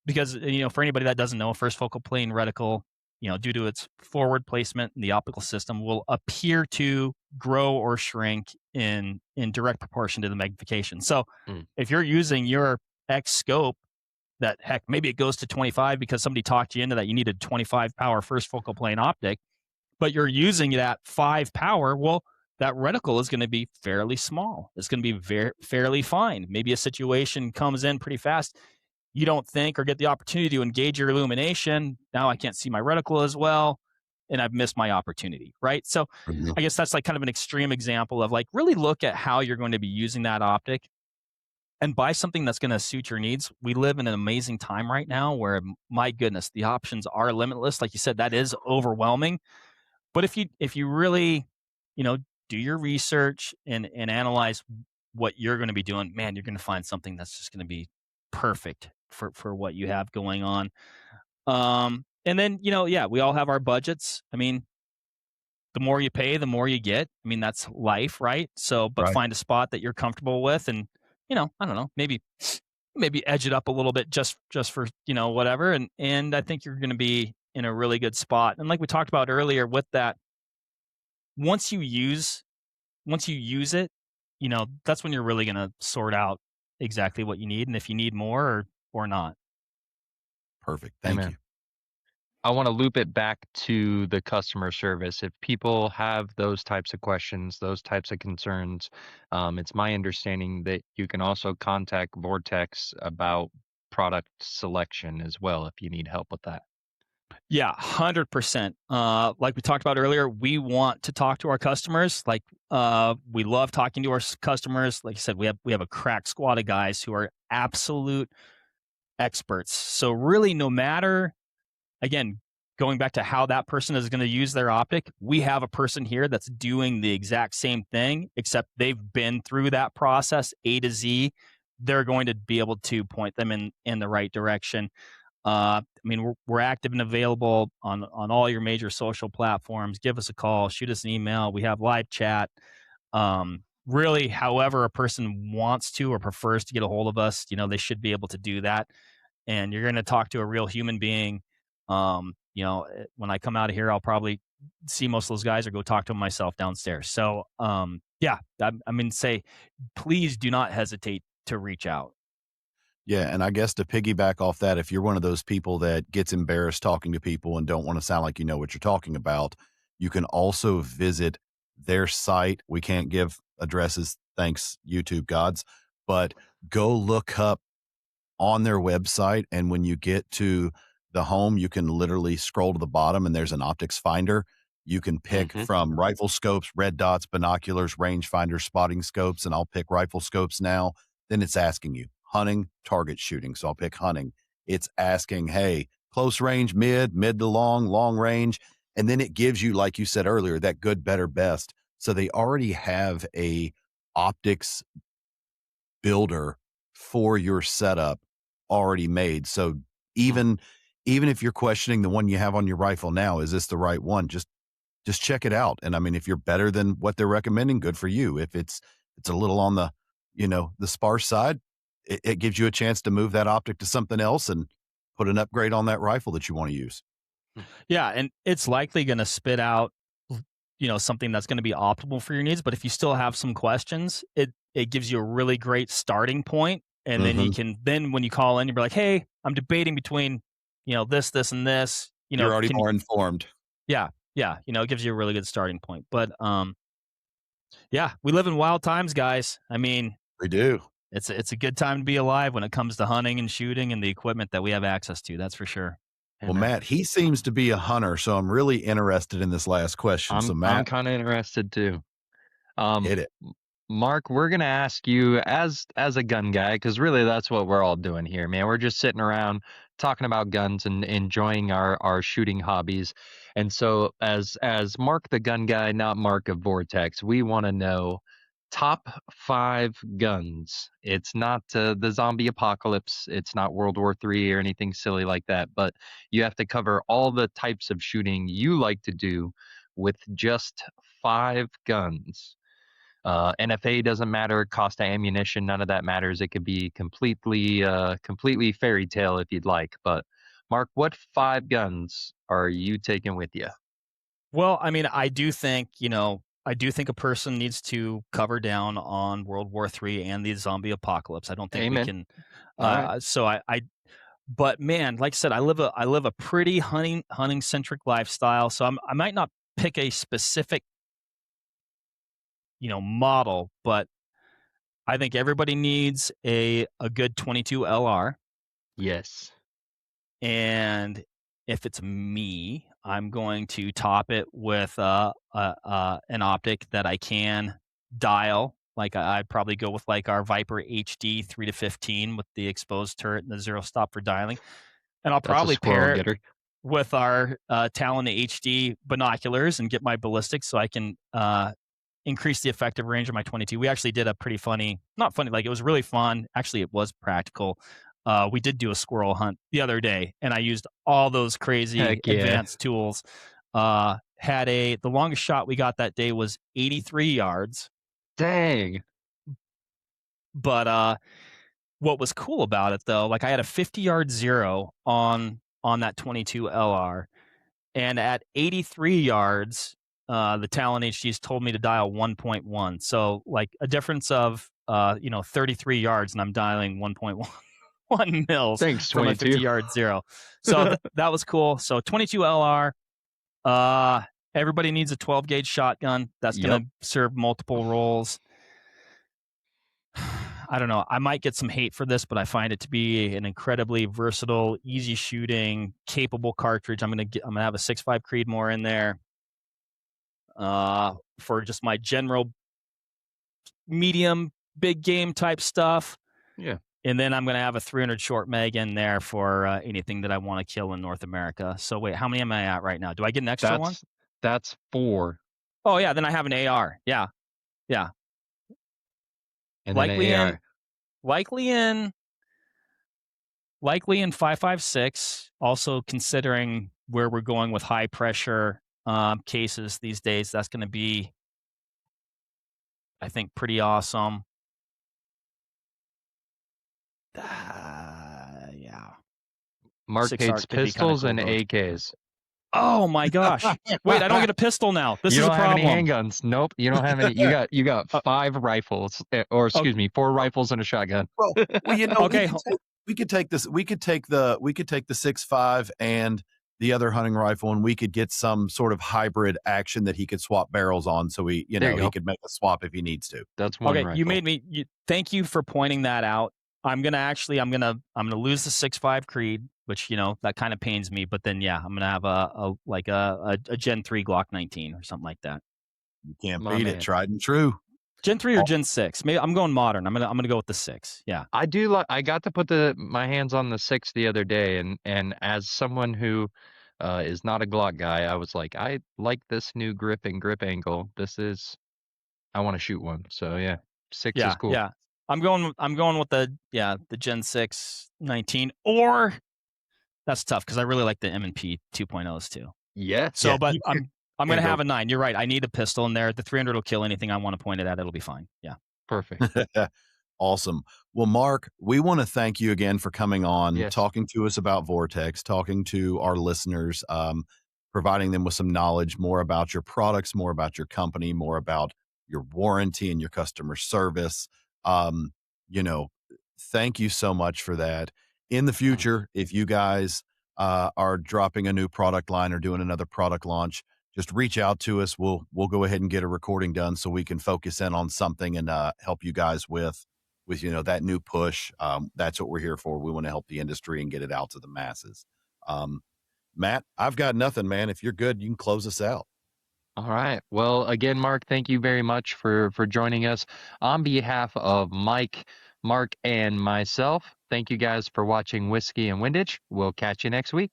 because, for anybody that doesn't know, a first focal plane reticle, due to its forward placement in the optical system, will appear to grow or shrink in direct proportion to the magnification. So if you're using your X scope, that heck, maybe it goes to 25 because somebody talked you into that, you needed 25 power first focal plane optic, but you're using that 5 power, well, that reticle is going to be fairly small. It's going to be fairly fine. Maybe a situation comes in pretty fast. you don't think or get the opportunity to engage your illumination. Now I can't see my reticle as well, and I've missed my opportunity, right? So Mhm. I guess that's like kind of an extreme example of like really look at how you're going to be using that optic and buy something that's going to suit your needs. We live in an amazing time right now where, my goodness, the options are limitless. Like you said, that is overwhelming. But if you really, you know, do your research and analyze what you're going to be doing, man, you're going to find something that's just going to be perfect for what you have going on. And then, yeah, we all have our budgets. I mean, the more you pay, the more you get. I mean, that's life, right? So, but Right. find a spot that you're comfortable with, and I don't know, maybe edge it up a little bit just for whatever. And I think you're going to be in a really good spot. And like we talked about earlier, with that, once you use once you use it, that's when you're really going to sort out exactly what you need and if you need more or not. Perfect. Thank Amen. you. I want to loop it back to the customer service. If people have those types of questions, those types of concerns, it's my understanding that you can also contact Vortex about product selection as well if you need help with that. Yeah, 100%. Like we talked about earlier, we want to talk to our customers. Like, we love talking to our customers. Like I said, we have a crack squad of guys who are absolute experts. So really, no matter, again, going back to how that person is going to use their optic, we have a person here that's doing the exact same thing, except they've been through that process A to Z. They're going to be able to point them in the right direction. I mean, we're active and available on all your major social platforms. Give us a call, shoot us an email. We have live chat. Really, however a person wants to or prefers to get a hold of us, they should be able to do that. And you're going to talk to a real human being. When I come out of here, I'll probably see most of those guys or go talk to them myself downstairs. So, yeah, say, please do not hesitate to reach out. Yeah, and I guess to piggyback off that, if you're one of those people that gets embarrassed talking to people and don't want to sound like you know what you're talking about, you can also visit their site. We can't give addresses, thanks YouTube gods, but go look up on their website, and when you get to the home, you can literally scroll to the bottom and there's an optics finder. You can pick Mhm. from rifle scopes, red dots, binoculars, rangefinders, spotting scopes, and I'll pick rifle scopes now. Then it's asking you hunting, target shooting. So I'll pick hunting. It's asking, hey, close range, mid to long, long range. And then it gives you, like you said earlier, that good, better, best. So they already have a optics builder for your setup already made. So Hmm. even even if you're questioning the one you have on your rifle now, is this the right one? Just check it out. And I mean, if you're better than what they're recommending, good for you. If it's a little on the, the sparse side, it gives you a chance to move that optic to something else and put an upgrade on that rifle that you want to use. Yeah, and it's likely going to spit out, something that's going to be optimal for your needs. But if you still have some questions, it gives you a really great starting point, and then Hmm. when you call in, you'll be like, hey, I'm debating between, this, and this. You're already Can you? more informed. Yeah, yeah, it gives you a really good starting point. But yeah, we live in wild times, guys. I mean, We do. it's a good time to be alive when it comes to hunting and shooting and the equipment that we have access to. That's for sure. Well, Amen. Matt, he seems to be a hunter, so I'm really interested in this last question. So, I'm Matt, kind of interested too. Um, hit it. Mark, we're gonna ask you as a gun guy, because really that's what we're all doing here, man. We're just sitting around talking about guns and enjoying our shooting hobbies. And so as Mark the gun guy, not Mark of Vortex, we want to know top 5 guns. It's not the zombie apocalypse. It's not World War III or anything silly like that. But you have to cover all the types of shooting you like to do with just 5 guns. NFA doesn't matter. Cost of ammunition, none of that matters. It could be completely fairy tale if you'd like. But Mark, what 5 guns are you taking with you? Well, I mean, I do think a person needs to cover down on World War III and the zombie apocalypse. I don't think we Amen. can. All right. But man, like I said, I live a pretty hunting centric lifestyle. So I might not pick a specific, model, but I think everybody needs a good 22 LR. Yes. And if it's me, I'm going to top it with an optic that I can dial. Like I'd probably go with like our Viper HD 3 to 15 with the exposed turret and the zero stop for dialing. And I'll That's a probably squirrel pair it getter. with our Talon HD binoculars and get my ballistics so I can increase the effective range of my 22. We actually did a pretty funny, not funny, like it was really fun. Actually, it was practical. We did do a squirrel hunt the other day, and I used all those crazy Heck yeah. advanced tools. The longest shot we got that day was 83 yards. Dang. But what was cool about it though, like I had a 50-yard zero on that 22 LR, and at 83 yards, the Talon HDs told me to dial 1.1. So like a difference of 33 yards, and I'm dialing 1.1 mils Thanks, from a 22. 50-yard zero. So that was cool. So 22 LR. Everybody needs a 12 gauge shotgun. That's going to serve multiple roles. I don't know. I might get some hate for this, but I find it to be an incredibly versatile, easy shooting, capable cartridge. I'm gonna have a 6.5 Creedmoor in there for just my general medium big game type stuff. Yeah. And then I'm gonna have a 300 short mag in there for anything that I want to kill in North America. So wait, how many am I at right now? Do I get an extra one? That's 4. Oh yeah, then I have an AR. Yeah. And likely then AR. Likely in 5.56. Also considering where we're going with high pressure cases these days, that's going to be, I think, pretty awesome. Yeah. Mark 6 hates ARC could be kinda pistols cool and though. AKs. Oh my gosh! Wait, I don't get a pistol now. This You is a don't have any problem. handguns. Nope. You don't have any. You got 5 rifles, or excuse me, 4 rifles and a shotgun. Well, Okay. we could take this. We could take the 6.5 and the other hunting rifle, and we could get some sort of hybrid action that he could swap barrels on. So he could make a swap if he needs to. That's one rifle. You made me. Thank you for pointing that out. I'm gonna lose the 6.5 Creed, which that kind of pains me. But then I'm gonna have a Gen 3 Glock 19 or something like that. You can't beat it. Tried and true. Gen 3 or Gen 6? Maybe I'm going modern. I'm gonna go with the 6. Yeah. I got to put my hands on the 6 the other day, and as someone who is not a Glock guy, I was like, I like this new grip and grip angle. I want to shoot one. So yeah, 6 is cool. Yeah. I'm going with the Gen 6 19, or that's tough because I really like the M&P 2.0s too. Yeah. So, but I'm going to have a 9. You're right. I need a pistol in there. The 300 will kill anything I want to point it at. It'll be fine. Yeah. Perfect. Awesome. Well, Mark, we want to thank you again for coming on, Yes. talking to us about Vortex, talking to our listeners, providing them with some knowledge, more about your products, more about your company, more about your warranty and your customer service. Thank you so much for that. In the future, if you guys are dropping a new product line or doing another product launch, just reach out to us. We'll go ahead and get a recording done so we can focus in on something and help you guys with that new push. That's what we're here for. We want to help the industry and get it out to the masses. Matt, I've got nothing, man. If you're good, you can close us out. All right. Well, again, Mark, thank you very much for joining us. On behalf of Mike, Mark, and myself, thank you guys for watching Whiskey and Windage. We'll catch you next week.